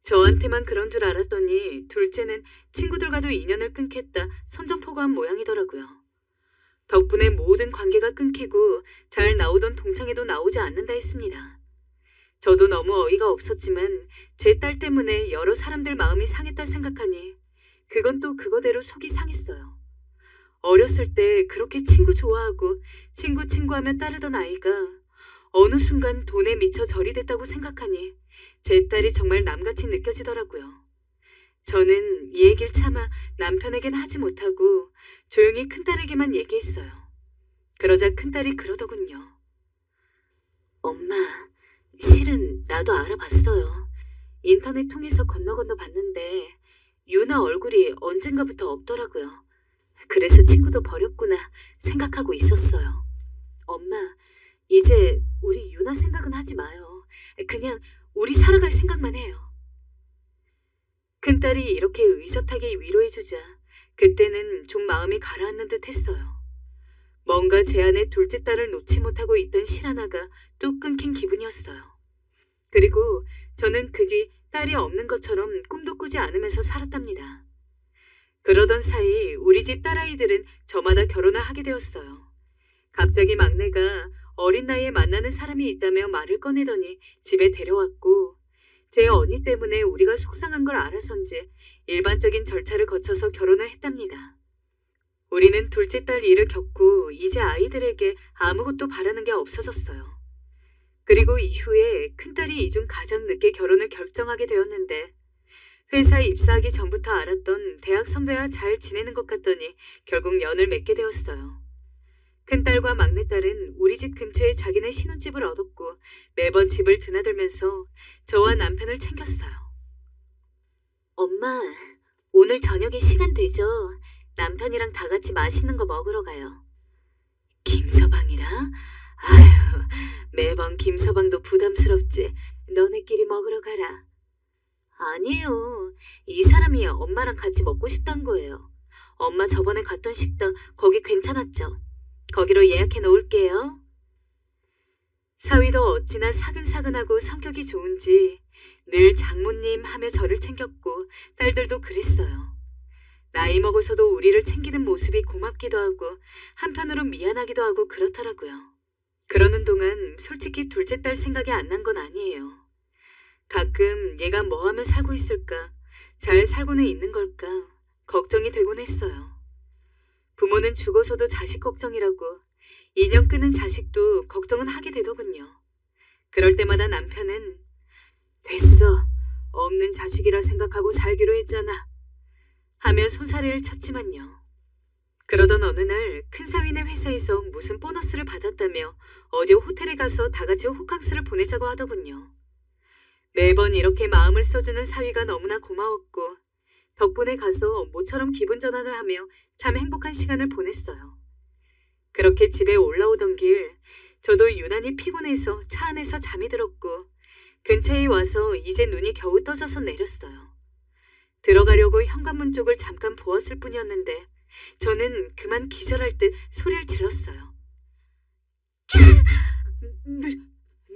저한테만 그런 줄 알았더니 둘째는 친구들과도 인연을 끊겠다 선전포고한 모양이더라고요. 덕분에 모든 관계가 끊기고 잘 나오던 동창회도 나오지 않는다 했습니다. 저도 너무 어이가 없었지만 제 딸 때문에 여러 사람들 마음이 상했다 생각하니 그건 또 그거대로 속이 상했어요. 어렸을 때 그렇게 친구 좋아하고 친구하며 따르던 아이가 어느 순간 돈에 미쳐 절이 됐다고 생각하니 제 딸이 정말 남같이 느껴지더라고요. 저는 이 얘기를 차마 남편에겐 하지 못하고 조용히 큰딸에게만 얘기했어요. 그러자 큰딸이 그러더군요. 엄마,
실은 나도 알아봤어요. 인터넷 통해서 건너 봤는데 유나 얼굴이 언젠가부터 없더라고요. 그래서 친구도 버렸구나 생각하고 있었어요. 엄마, 이제 우리 유나 생각은 하지 마요. 그냥 우리 살아갈 생각만 해요. 큰딸이 이렇게 의젓하게 위로해주자 그때는 좀 마음이 가라앉는 듯 했어요. 뭔가 제 안에 둘째 딸을 놓지 못하고 있던 실하나가 뚝 끊긴 기분이었어요. 그리고 저는 그 뒤 딸이 없는 것처럼 꿈도 꾸지 않으면서 살았답니다. 그러던 사이 우리 집 딸아이들은 저마다 결혼을 하게 되었어요. 갑자기 막내가 어린 나이에 만나는 사람이 있다며 말을 꺼내더니 집에 데려왔고 제 언니 때문에 우리가 속상한 걸 알아선지 일반적인 절차를 거쳐서 결혼을 했답니다. 우리는 둘째 딸 일을 겪고 이제 아이들에게 아무것도 바라는 게 없어졌어요. 그리고 이후에 큰딸이 이 중 가장 늦게 결혼을 결정하게 되었는데 회사에 입사하기 전부터 알았던 대학 선배와 잘 지내는 것 같더니 결국 연을 맺게 되었어요. 큰딸과 막내딸은 우리 집 근처에 자기네 신혼집을 얻었고 매번 집을 드나들면서 저와 남편을 챙겼어요. 엄마, 오늘 저녁에 시간 되죠? 남편이랑 다 같이 맛있는 거 먹으러 가요. 김서방이랑? 아휴, 매번 김서방도 부담스럽지. 너네끼리 먹으러 가라. 아니에요. 이 사람이 엄마랑 같이 먹고 싶단 거예요. 엄마 저번에 갔던 식당 거기 괜찮았죠? 거기로 예약해 놓을게요. 사위도 어찌나 사근사근하고 성격이 좋은지 늘 장모님 하며 저를 챙겼고 딸들도 그랬어요. 나이 먹어서도 우리를 챙기는 모습이 고맙기도 하고 한편으로 미안하기도 하고 그렇더라고요. 그러는 동안 솔직히 둘째 딸 생각이 안 난 건 아니에요. 가끔 얘가 뭐 하며 살고 있을까, 잘 살고는 있는 걸까 걱정이 되곤 했어요. 부모는 죽어서도 자식 걱정이라고 인연 끄는 자식도 걱정은 하게 되더군요. 그럴 때마다 남편은 됐어, 없는 자식이라 생각하고 살기로 했잖아 하며 손사래를 쳤지만요. 그러던 어느 날 큰사위네 회사에서 무슨 보너스를 받았다며 어디 호텔에 가서 다 같이 호캉스를 보내자고 하더군요. 매번 이렇게 마음을 써주는 사위가 너무나 고마웠고 덕분에 가서 모처럼 기분 전환을 하며 참 행복한 시간을 보냈어요. 그렇게 집에 올라오던 길 저도 유난히 피곤해서 차 안에서 잠이 들었고 근처에 와서 이제 눈이 겨우 떠져서 내렸어요. 들어가려고 현관문 쪽을 잠깐 보았을 뿐이었는데 저는 그만 기절할 듯 소리를 질렀어요.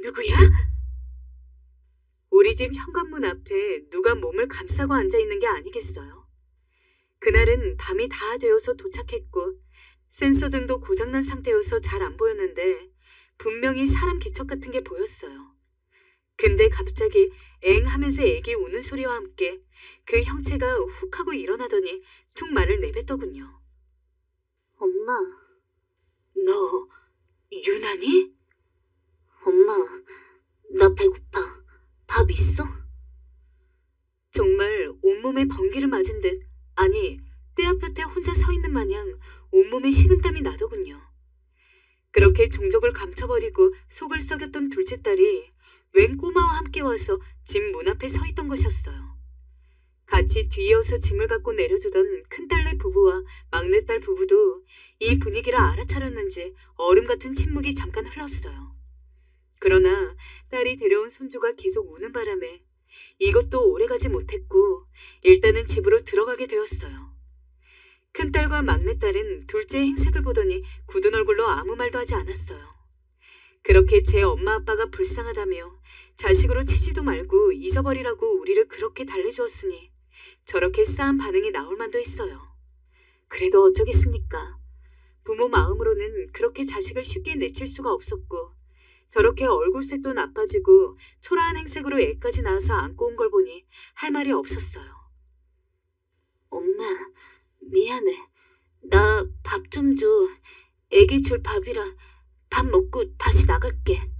누구야? 우리 집 현관문 앞에 누가 몸을 감싸고 앉아있는 게 아니겠어요? 그날은 밤이 다 되어서 도착했고 센서 등도 고장난 상태여서 잘 안 보였는데 분명히 사람 기척 같은 게 보였어요. 근데 갑자기 엥 하면서 애기 우는 소리와 함께 그 형체가 훅 하고 일어나더니 툭 말을 내뱉더군요. 엄마, 너 유난히? 엄마, 나 배고파. 밥 있어? 정말 온몸에 번개를 맞은 듯, 아니 떼앞볕에 혼자 서 있는 마냥 온몸에 식은땀이 나더군요. 그렇게 종족을 감춰버리고 속을 썩였던 둘째 딸이 웬 꼬마와 함께 와서 집 문 앞에 서 있던 것이었어요. 같이 뒤이어서 짐을 갖고 내려주던 큰딸네 부부와 막내딸 부부도 이 분위기를 알아차렸는지 얼음 같은 침묵이 잠깐 흘렀어요. 그러나 딸이 데려온 손주가 계속 우는 바람에 이것도 오래가지 못했고 일단은 집으로 들어가게 되었어요. 큰딸과 막내딸은 둘째의 행색을 보더니 굳은 얼굴로 아무 말도 하지 않았어요. 그렇게 제 엄마 아빠가 불쌍하다며 자식으로 치지도 말고 잊어버리라고 우리를 그렇게 달래주었으니 저렇게 싸한 반응이 나올 만도 했어요. 그래도 어쩌겠습니까? 부모 마음으로는 그렇게 자식을 쉽게 내칠 수가 없었고 저렇게 얼굴색도 나빠지고 초라한 행색으로 애까지 낳아서 안고 온 걸 보니 할 말이 없었어요. 엄마, 미안해. 나 밥 좀 줘. 애기 줄 밥이라 밥 먹고 다시 나갈게.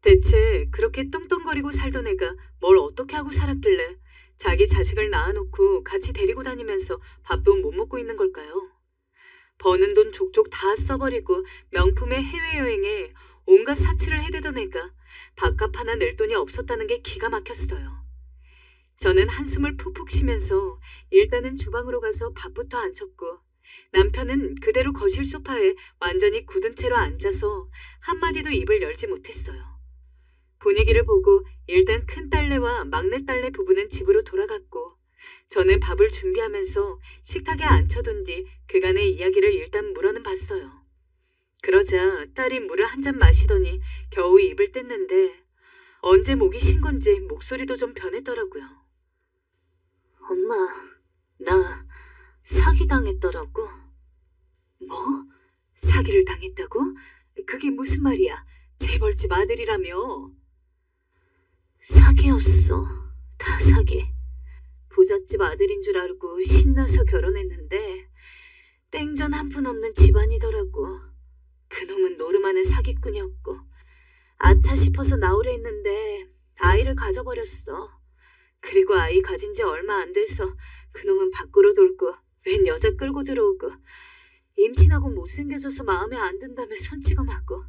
대체 그렇게 떵떵거리고 살던 애가 뭘 어떻게 하고 살았길래 자기 자식을 낳아놓고 같이 데리고 다니면서 밥도 못 먹고 있는 걸까요? 버는 돈 족족 다 써버리고 명품의 해외여행에 온갖 사치를 해대던 애가
밥값 하나 낼 돈이 없었다는 게 기가 막혔어요. 저는 한숨을 푹푹 쉬면서 일단은 주방으로 가서 밥부터 안 쳤고 남편은 그대로 거실 소파에 완전히 굳은 채로 앉아서 한마디도 입을 열지 못했어요. 분위기를 보고 일단 큰딸내와 막내딸내 부부는 집으로 돌아갔고 저는 밥을 준비하면서 식탁에 앉혀둔 뒤 그간의 이야기를 일단 물어는 봤어요. 그러자 딸이 물을 한 잔 마시더니 겨우 입을 뗐는데 언제 목이 쉰 건지 목소리도 좀 변했더라고요.
엄마, 나 사기당했더라고.
뭐? 사기를 당했다고? 그게 무슨 말이야? 재벌집 아들이라며.
사기였어. 다 사기. 부잣집 아들인 줄 알고 신나서 결혼했는데 땡전 한 푼 없는 집안이더라고. 그놈은 노름하는 사기꾼이었고 아차 싶어서 나오려 했는데 아이를 가져버렸어. 그리고 아이 가진 지 얼마 안 돼서 그놈은 밖으로 돌고 웬 여자 끌고 들어오고 임신하고 못생겨져서 마음에 안 든다며 손찌검하고.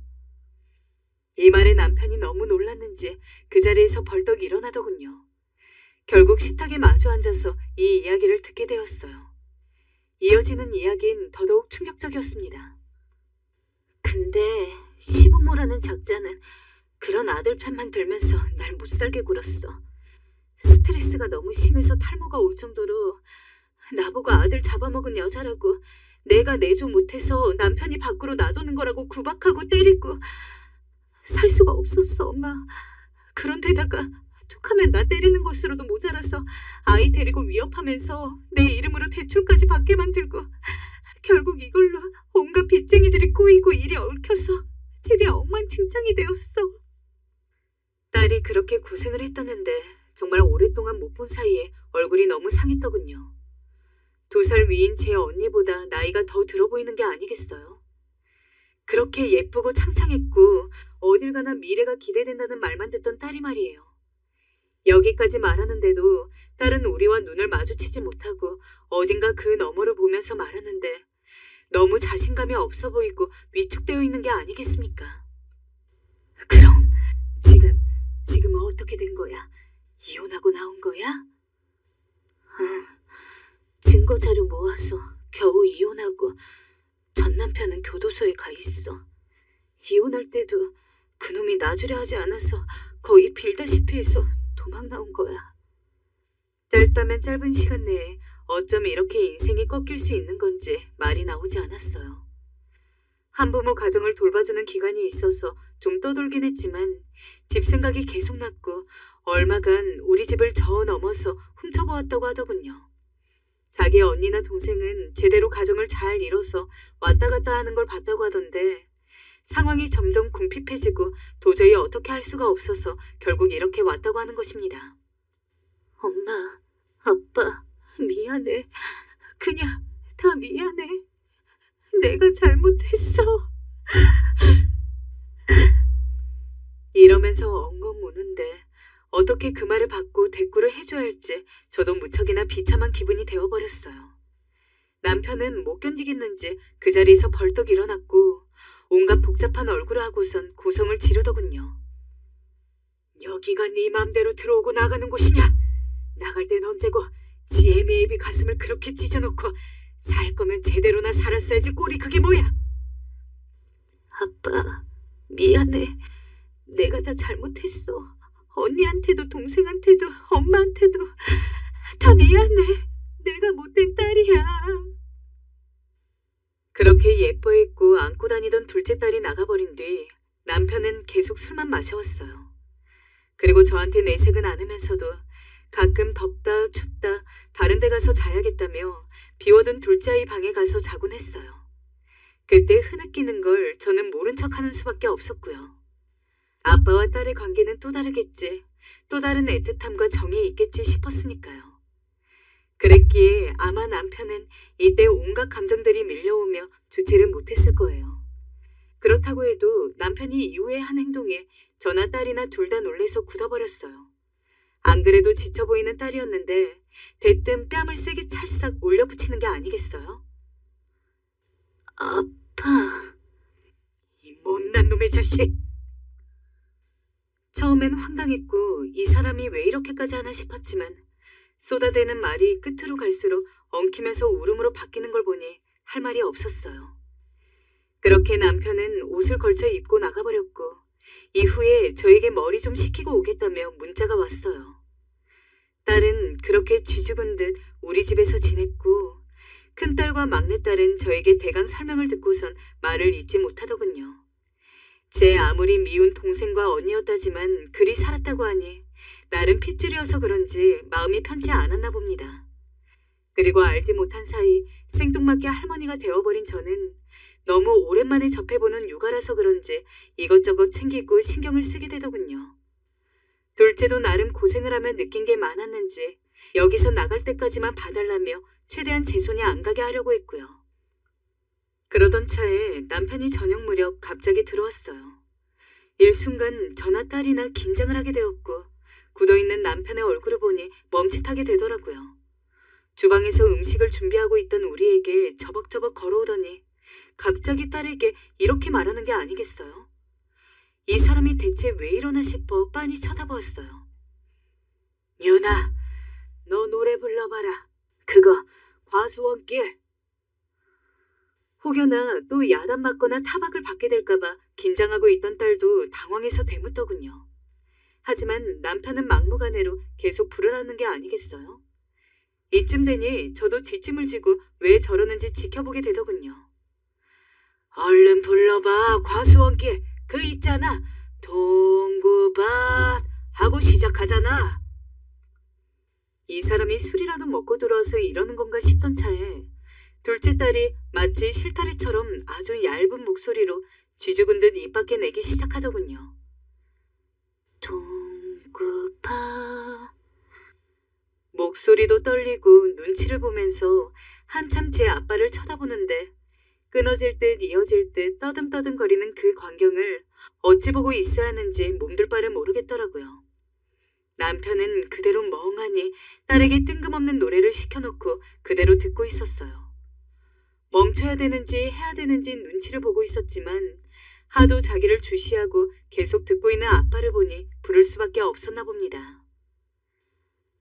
이 말에 남편이 너무 놀랐는지 그 자리에서 벌떡 일어나더군요. 결국 식탁에 마주 앉아서 이 이야기를 듣게 되었어요. 이어지는 이야기는 더더욱 충격적이었습니다.
근데 시부모라는 작자는 그런 아들 편만 들면서 날 못살게 굴었어. 스트레스가 너무 심해서 탈모가 올 정도로 나보고 아들 잡아먹은 여자라고 내가 내조 못해서 남편이 밖으로 놔두는 거라고 구박하고 때리고 살 수가 없었어, 엄마. 그런데다가 툭하면 나 때리는 것으로도 모자라서 아이 데리고 위협하면서 내 이름으로 대출까지 받게 만들고 결국 이걸로 온갖 빚쟁이들이 꼬이고 일이 얽혀서 집이 엉망진창이 되었어.
딸이 그렇게 고생을 했다는데 정말 오랫동안 못 본 사이에 얼굴이 너무 상했더군요. 2살 위인 제 언니보다 나이가 더 들어 보이는 게 아니겠어요? 그렇게 예쁘고 창창했고 어딜 가나 미래가 기대된다는 말만 듣던 딸이 말이에요. 여기까지 말하는데도 딸은 우리와 눈을 마주치지 못하고 어딘가 그 너머를 보면서 말하는데 너무 자신감이 없어 보이고 위축되어 있는 게 아니겠습니까? 그럼 지금은 어떻게 된 거야? 이혼하고 나온 거야?
응, 증거 자료 모아서 겨우 이혼하고 전 남편은 교도소에 가 있어. 이혼할 때도 그놈이 놔주려 하지 않아서 거의 빌다시피 해서 도망 나온 거야.
짧다면 짧은 시간 내에 어쩜 이렇게 인생이 꺾일 수 있는 건지 말이 나오지 않았어요. 한부모 가정을 돌봐주는 기간이 있어서 좀 떠돌긴 했지만 집 생각이 계속 났고 얼마간 우리 집을 저 넘어서 훔쳐보았다고 하더군요. 자기 언니나 동생은 제대로 가정을 잘 이뤄서 왔다 갔다 하는 걸 봤다고 하던데 상황이 점점 궁핍해지고 도저히 어떻게 할 수가 없어서 결국 이렇게 왔다고 하는 것입니다.
엄마, 아빠, 미안해. 그냥 다 미안해. 내가 잘못했어.
이러면서 엉엉 우는데 어떻게 그 말을 받고 대꾸를 해줘야 할지 저도 무척이나 비참한 기분이 되어버렸어요. 남편은 못 견디겠는지 그 자리에서 벌떡 일어났고 온갖 복잡한 얼굴을 하고선 고성을 지르더군요. 여기가 네 맘대로 들어오고 나가는 곳이냐? 나갈 땐 언제고 지 애미애비 가슴을 그렇게 찢어놓고 살 거면 제대로나 살았어야지 꼴이 그게 뭐야?
아빠, 미안해. 내가 다 잘못했어. 언니한테도 동생한테도 엄마한테도 다 미안해. 내가 못된 딸이야.
그렇게 예뻐했고 안고 다니던 둘째 딸이 나가버린 뒤 남편은 계속 술만 마셔왔어요. 그리고 저한테 내색은 않으면서도 가끔 덥다 춥다 다른 데 가서 자야겠다며 비워둔 둘째 아이 방에 가서 자곤 했어요. 그때 흐느끼는 걸 저는 모른 척하는 수밖에 없었고요. 아빠와 딸의 관계는 또 다르겠지, 또 다른 애틋함과 정이 있겠지 싶었으니까요. 그랬기에 아마 남편은 이때 온갖 감정들이 밀려오며 주체를 못했을 거예요. 그렇다고 해도 남편이 이후에 한 행동에 저나 딸이나 둘 다 놀래서 굳어버렸어요. 안 그래도 지쳐 보이는 딸이었는데 대뜸 뺨을 세게 찰싹 올려붙이는 게 아니겠어요?
아빠.
이 못난 놈의 자식! 처음엔 황당했고 이 사람이 왜 이렇게까지 하나 싶었지만 쏟아대는 말이 끝으로 갈수록 엉키면서 울음으로 바뀌는 걸 보니 할 말이 없었어요. 그렇게 남편은 옷을 걸쳐 입고 나가버렸고 이후에 저에게 머리 좀 식히고 오겠다며 문자가 왔어요. 딸은 그렇게 쥐죽은 듯 우리 집에서 지냈고 큰딸과 막내딸은 저에게 대강 설명을 듣고선 말을 잇지 못하더군요. 제 아무리 미운 동생과 언니였다지만 그리 살았다고 하니 나름 핏줄이어서 그런지 마음이 편치 않았나 봅니다. 그리고 알지 못한 사이 생뚱맞게 할머니가 되어버린 저는 너무 오랜만에 접해보는 육아라서 그런지 이것저것 챙기고 신경을 쓰게 되더군요. 둘째도 나름 고생을 하며 느낀 게 많았는지 여기서 나갈 때까지만 봐달라며 최대한 제 손이 안 가게 하려고 했고요. 그러던 차에 남편이 저녁 무렵 갑자기 들어왔어요. 일순간 저나 딸이나 긴장을 하게 되었고 굳어있는 남편의 얼굴을 보니 멈칫하게 되더라고요. 주방에서 음식을 준비하고 있던 우리에게 저벅저벅 걸어오더니 갑자기 딸에게 이렇게 말하는 게 아니겠어요? 이 사람이 대체 왜 이러나 싶어 빤히 쳐다보았어요. 유나, 너 노래 불러봐라. 그거 과수원길. 혹여나 또 야단 맞거나 타박을 받게 될까봐 긴장하고 있던 딸도 당황해서 대묻더군요. 하지만 남편은 막무가내로 계속 부르라는 게 아니겠어요? 이쯤 되니 저도 뒷짐을 지고 왜 저러는지 지켜보게 되더군요. 얼른 불러봐. 과수원길 그 있잖아. 동구밭 하고 시작하잖아. 이 사람이 술이라도 먹고 들어와서 이러는 건가 싶던 차에 둘째 딸이 마치 실타래처럼 아주 얇은 목소리로 쥐죽은 듯 입 밖에 내기 시작하더군요. 동구밭. 목소리도 떨리고 눈치를 보면서 한참 제 아빠를 쳐다보는데 끊어질 듯 이어질 듯 떠듬떠듬거리는 그 광경을 어찌 보고 있어야 하는지 몸둘 바를 모르겠더라고요. 남편은 그대로 멍하니 딸에게 뜬금없는 노래를 시켜놓고 그대로 듣고 있었어요. 멈춰야 되는지 해야 되는지 눈치를 보고 있었지만 하도 자기를 주시하고 계속 듣고 있는 아빠를 보니 부를 수밖에 없었나 봅니다.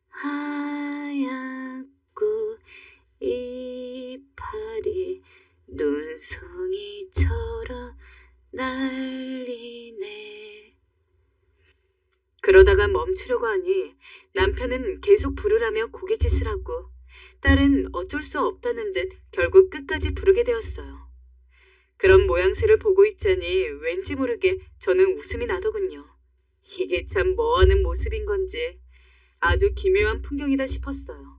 하얗고 이파리 눈송이처럼 날리네. 그러다가 멈추려고 하니 남편은 계속 부르라며 고갯짓을 하고 딸은 어쩔 수 없다는 듯 결국 끝까지 부르게 되었어요. 그런 모양새를 보고 있자니 왠지 모르게 저는 웃음이 나더군요. 이게 참 뭐하는 모습인 건지 아주 기묘한 풍경이다 싶었어요.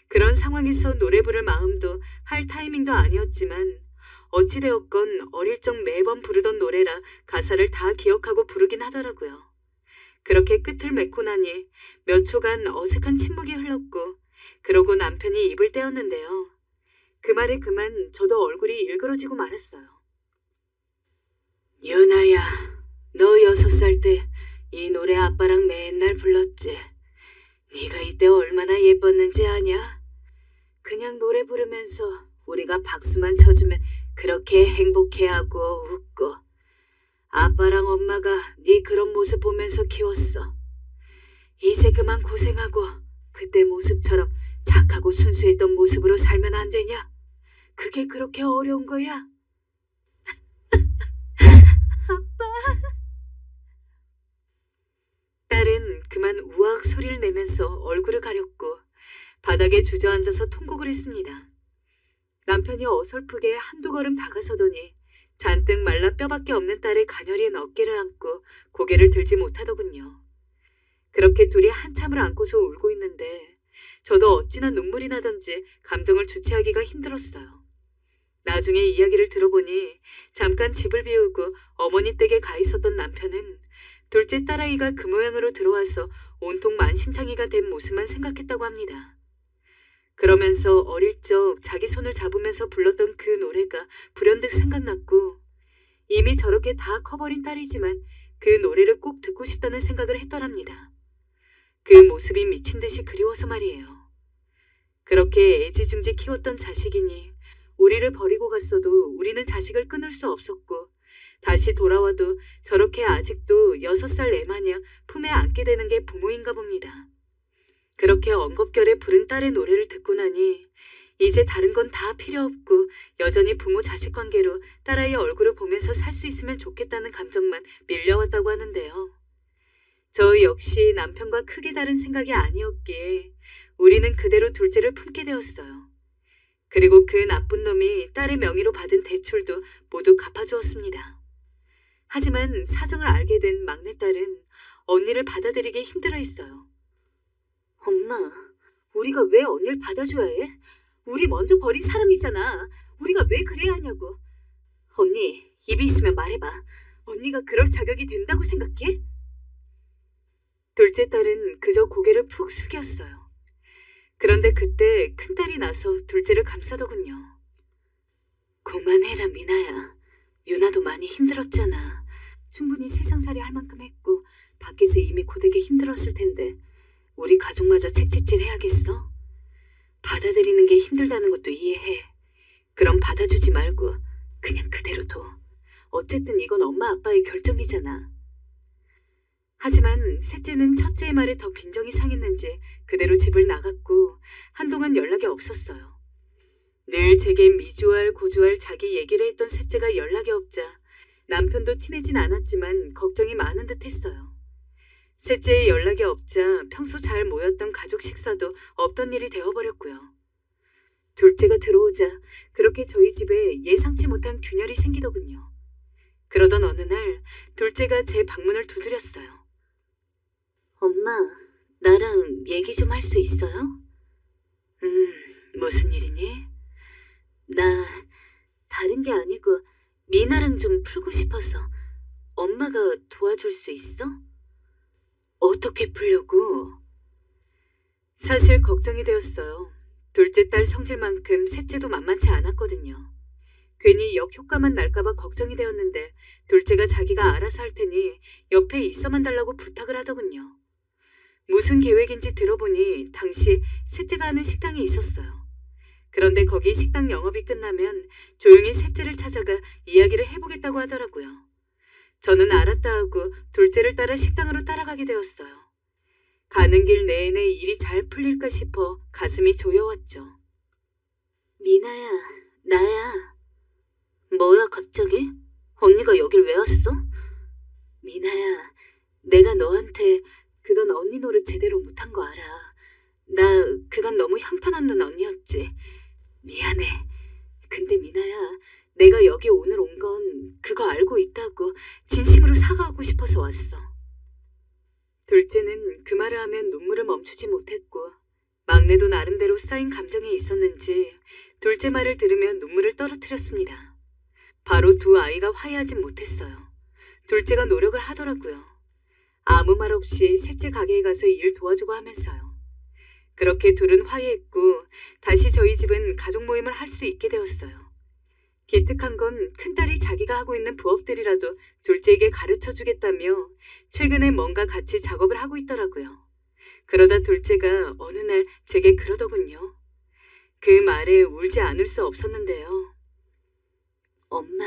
그런 상황에서 노래 부를 마음도 할 타이밍도 아니었지만 어찌되었건 어릴 적 매번 부르던 노래라 가사를 다 기억하고 부르긴 하더라고요. 그렇게 끝을 맺고 나니 몇 초간 어색한 침묵이 흘렀고 그러고 남편이 입을 떼었는데요. 그 말에 그만 저도 얼굴이 일그러지고 말았어요. 유나야, 너 6살 때 이 노래 아빠랑 맨날 불렀지. 네가 이때 얼마나 예뻤는지 아냐? 그냥 노래 부르면서 우리가 박수만 쳐주면 그렇게 행복해하고 웃고 아빠랑 엄마가 네 그런 모습 보면서 키웠어. 이제 그만 고생하고 그때 모습처럼 착하고 순수했던 모습으로 살면 안 되냐? 그게 그렇게 어려운 거야? 아빠. 딸은 그만 우악 소리를 내면서 얼굴을 가렸고 바닥에 주저앉아서 통곡을 했습니다. 남편이 어설프게 한두 걸음 다가서더니 잔뜩 말라 뼈밖에 없는 딸의 가녀린 어깨를 안고 고개를 들지 못하더군요. 그렇게 둘이 한참을 안고서 울고 있는데 저도 어찌나 눈물이 나던지 감정을 주체하기가 힘들었어요. 나중에 이야기를 들어보니 잠깐 집을 비우고 어머니 댁에 가 있었던 남편은 둘째 딸아이가 그 모양으로 들어와서 온통 만신창이가 된 모습만 생각했다고 합니다. 그러면서 어릴 적 자기 손을 잡으면서 불렀던 그 노래가 불현듯 생각났고 이미 저렇게 다 커버린 딸이지만 그 노래를 꼭 듣고 싶다는 생각을 했더랍니다. 그 모습이 미친 듯이 그리워서 말이에요. 그렇게 애지중지 키웠던 자식이니 우리를 버리고 갔어도 우리는 자식을 끊을 수 없었고 다시 돌아와도 저렇게 아직도 6살 애마냥 품에 안게 되는 게 부모인가 봅니다. 그렇게 엉겁결에 부른 딸의 노래를 듣고 나니 이제 다른 건 다 필요 없고 여전히 부모 자식 관계로 딸아이 얼굴을 보면서 살 수 있으면 좋겠다는 감정만 밀려왔다고 하는데요. 저 역시 남편과 크게 다른 생각이 아니었기에 우리는 그대로 둘째를 품게 되었어요. 그리고 그 나쁜 놈이 딸의 명의로 받은 대출도 모두 갚아주었습니다. 하지만 사정을 알게 된 막내딸은 언니를 받아들이기 힘들어했어요. 엄마, 우리가 왜 언니를 받아줘야 해? 우리 먼저 버린 사람이잖아. 우리가 왜 그래야 하냐고. 언니, 입이 있으면 말해봐. 언니가 그럴 자격이 된다고 생각해? 둘째 딸은 그저 고개를 푹 숙였어요. 그런데 그때 큰딸이 나서 둘째를 감싸더군요. 그만해라 미나야. 유나도 많이 힘들었잖아. 충분히 세상살이 할 만큼 했고 밖에서 이미 고되게 힘들었을 텐데 우리 가족마저 책짓질 해야겠어? 받아들이는 게 힘들다는 것도 이해해. 그럼 받아주지 말고 그냥 그대로 둬. 어쨌든 이건 엄마 아빠의 결정이잖아. 하지만 셋째는 첫째의 말에 더 빈정이 상했는지 그대로 집을 나갔고 한동안 연락이 없었어요. 늘 제게 미주알 고주알 자기 얘기를 했던 셋째가 연락이 없자 남편도 티내진 않았지만 걱정이 많은 듯 했어요. 셋째의 연락이 없자 평소 잘 모였던 가족 식사도 없던 일이 되어버렸고요. 둘째가 들어오자 그렇게 저희 집에 예상치 못한 균열이 생기더군요. 그러던 어느 날 둘째가 제 방문을 두드렸어요. 엄마, 나랑 얘기 좀 할 수 있어요? 무슨 일이니? 나 다른 게 아니고 미나랑 좀 풀고 싶어서 엄마가 도와줄 수 있어? 어떻게 풀려고? 사실 걱정이 되었어요. 둘째 딸 성질만큼 셋째도 만만치 않았거든요. 괜히 역효과만 날까봐 걱정이 되었는데 둘째가 자기가 알아서 할 테니 옆에 있어만 달라고 부탁을 하더군요. 무슨 계획인지 들어보니 당시 셋째가 하는 식당이 있었어요. 그런데 거기 식당 영업이 끝나면 조용히 셋째를 찾아가 이야기를 해보겠다고 하더라고요. 저는 알았다 하고 둘째를 따라 식당으로 따라가게 되었어요. 가는 길 내내 일이 잘 풀릴까 싶어 가슴이 조여왔죠. 미나야, 나야. 뭐야 갑자기? 언니가 여길 왜 왔어? 미나야, 내가 너한테 그건 언니 노릇 제대로 못한 거 알아. 나 그건 너무 형편없는 언니였지. 미안해. 근데 미나야, 내가 여기 오늘 온 건 그거 알고 있다고 진심으로 사과하고 싶어서 왔어. 둘째는 그 말을 하면 눈물을 멈추지 못했고 막내도 나름대로 쌓인 감정이 있었는지 둘째 말을 들으면 눈물을 떨어뜨렸습니다. 바로 두 아이가 화해하진 못했어요. 둘째가 노력을 하더라고요. 아무 말 없이 셋째 가게에 가서 일 도와주고 하면서요. 그렇게 둘은 화해했고 다시 저희 집은 가족 모임을 할 수 있게 되었어요. 기특한 건 큰딸이 자기가 하고 있는 부업들이라도 둘째에게 가르쳐주겠다며 최근에 뭔가 같이 작업을 하고 있더라고요. 그러다 둘째가 어느 날 제게 그러더군요. 그 말에 울지 않을 수 없었는데요. 엄마,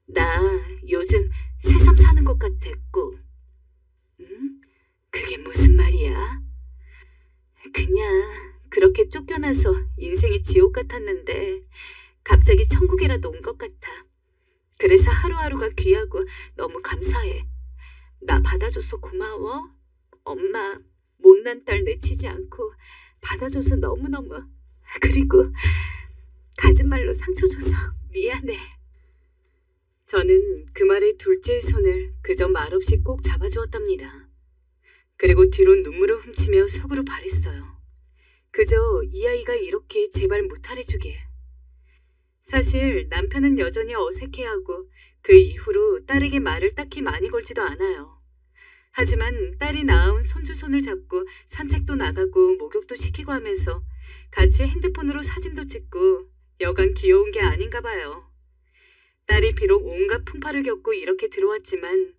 나 요즘 새삼 사는 것 같았고. 그게 무슨 말이야? 그냥 그렇게 쫓겨나서 인생이 지옥 같았는데 갑자기 천국이라도 온 것 같아. 그래서 하루하루가 귀하고 너무 감사해. 나 받아줘서 고마워. 엄마, 못난 딸 내치지 않고 받아줘서 너무너무. 그리고 가진 말로 상처 줘서 미안해. 저는 그 말에 둘째의 손을 그저 말없이 꼭 잡아주었답니다. 그리고 뒤로 눈물을 훔치며 속으로 바랬어요. 그저 이 아이가 이렇게 제발 무탈해주길. 사실 남편은 여전히 어색해하고 그 이후로 딸에게 말을 딱히 많이 걸지도 않아요. 하지만 딸이 낳아온 손주 손을 잡고 산책도 나가고 목욕도 시키고 하면서 같이 핸드폰으로 사진도 찍고 여간 귀여운 게 아닌가 봐요. 딸이 비록 온갖 풍파를 겪고 이렇게 들어왔지만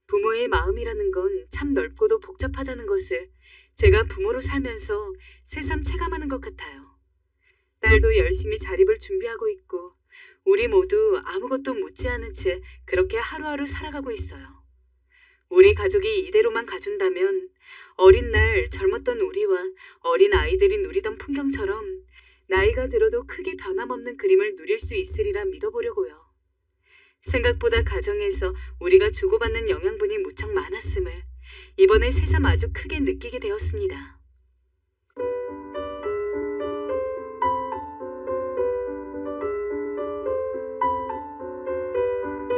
부모의 마음이라는 건 참 넓고도 복잡하다는 것을 제가 부모로 살면서 새삼 체감하는 것 같아요. 딸도 열심히 자립을 준비하고 있고 우리 모두 아무것도 묻지 않은 채 그렇게 하루하루 살아가고 있어요. 우리 가족이 이대로만 가준다면 어린 날 젊었던 우리와 어린 아이들이 누리던 풍경처럼 나이가 들어도 크게 변함없는 그림을 누릴 수 있으리라 믿어보려고요. 생각보다 가정에서 우리가 주고받는 영양분이 무척 많았음을 이번에 새삼 아주 크게 느끼게 되었습니다.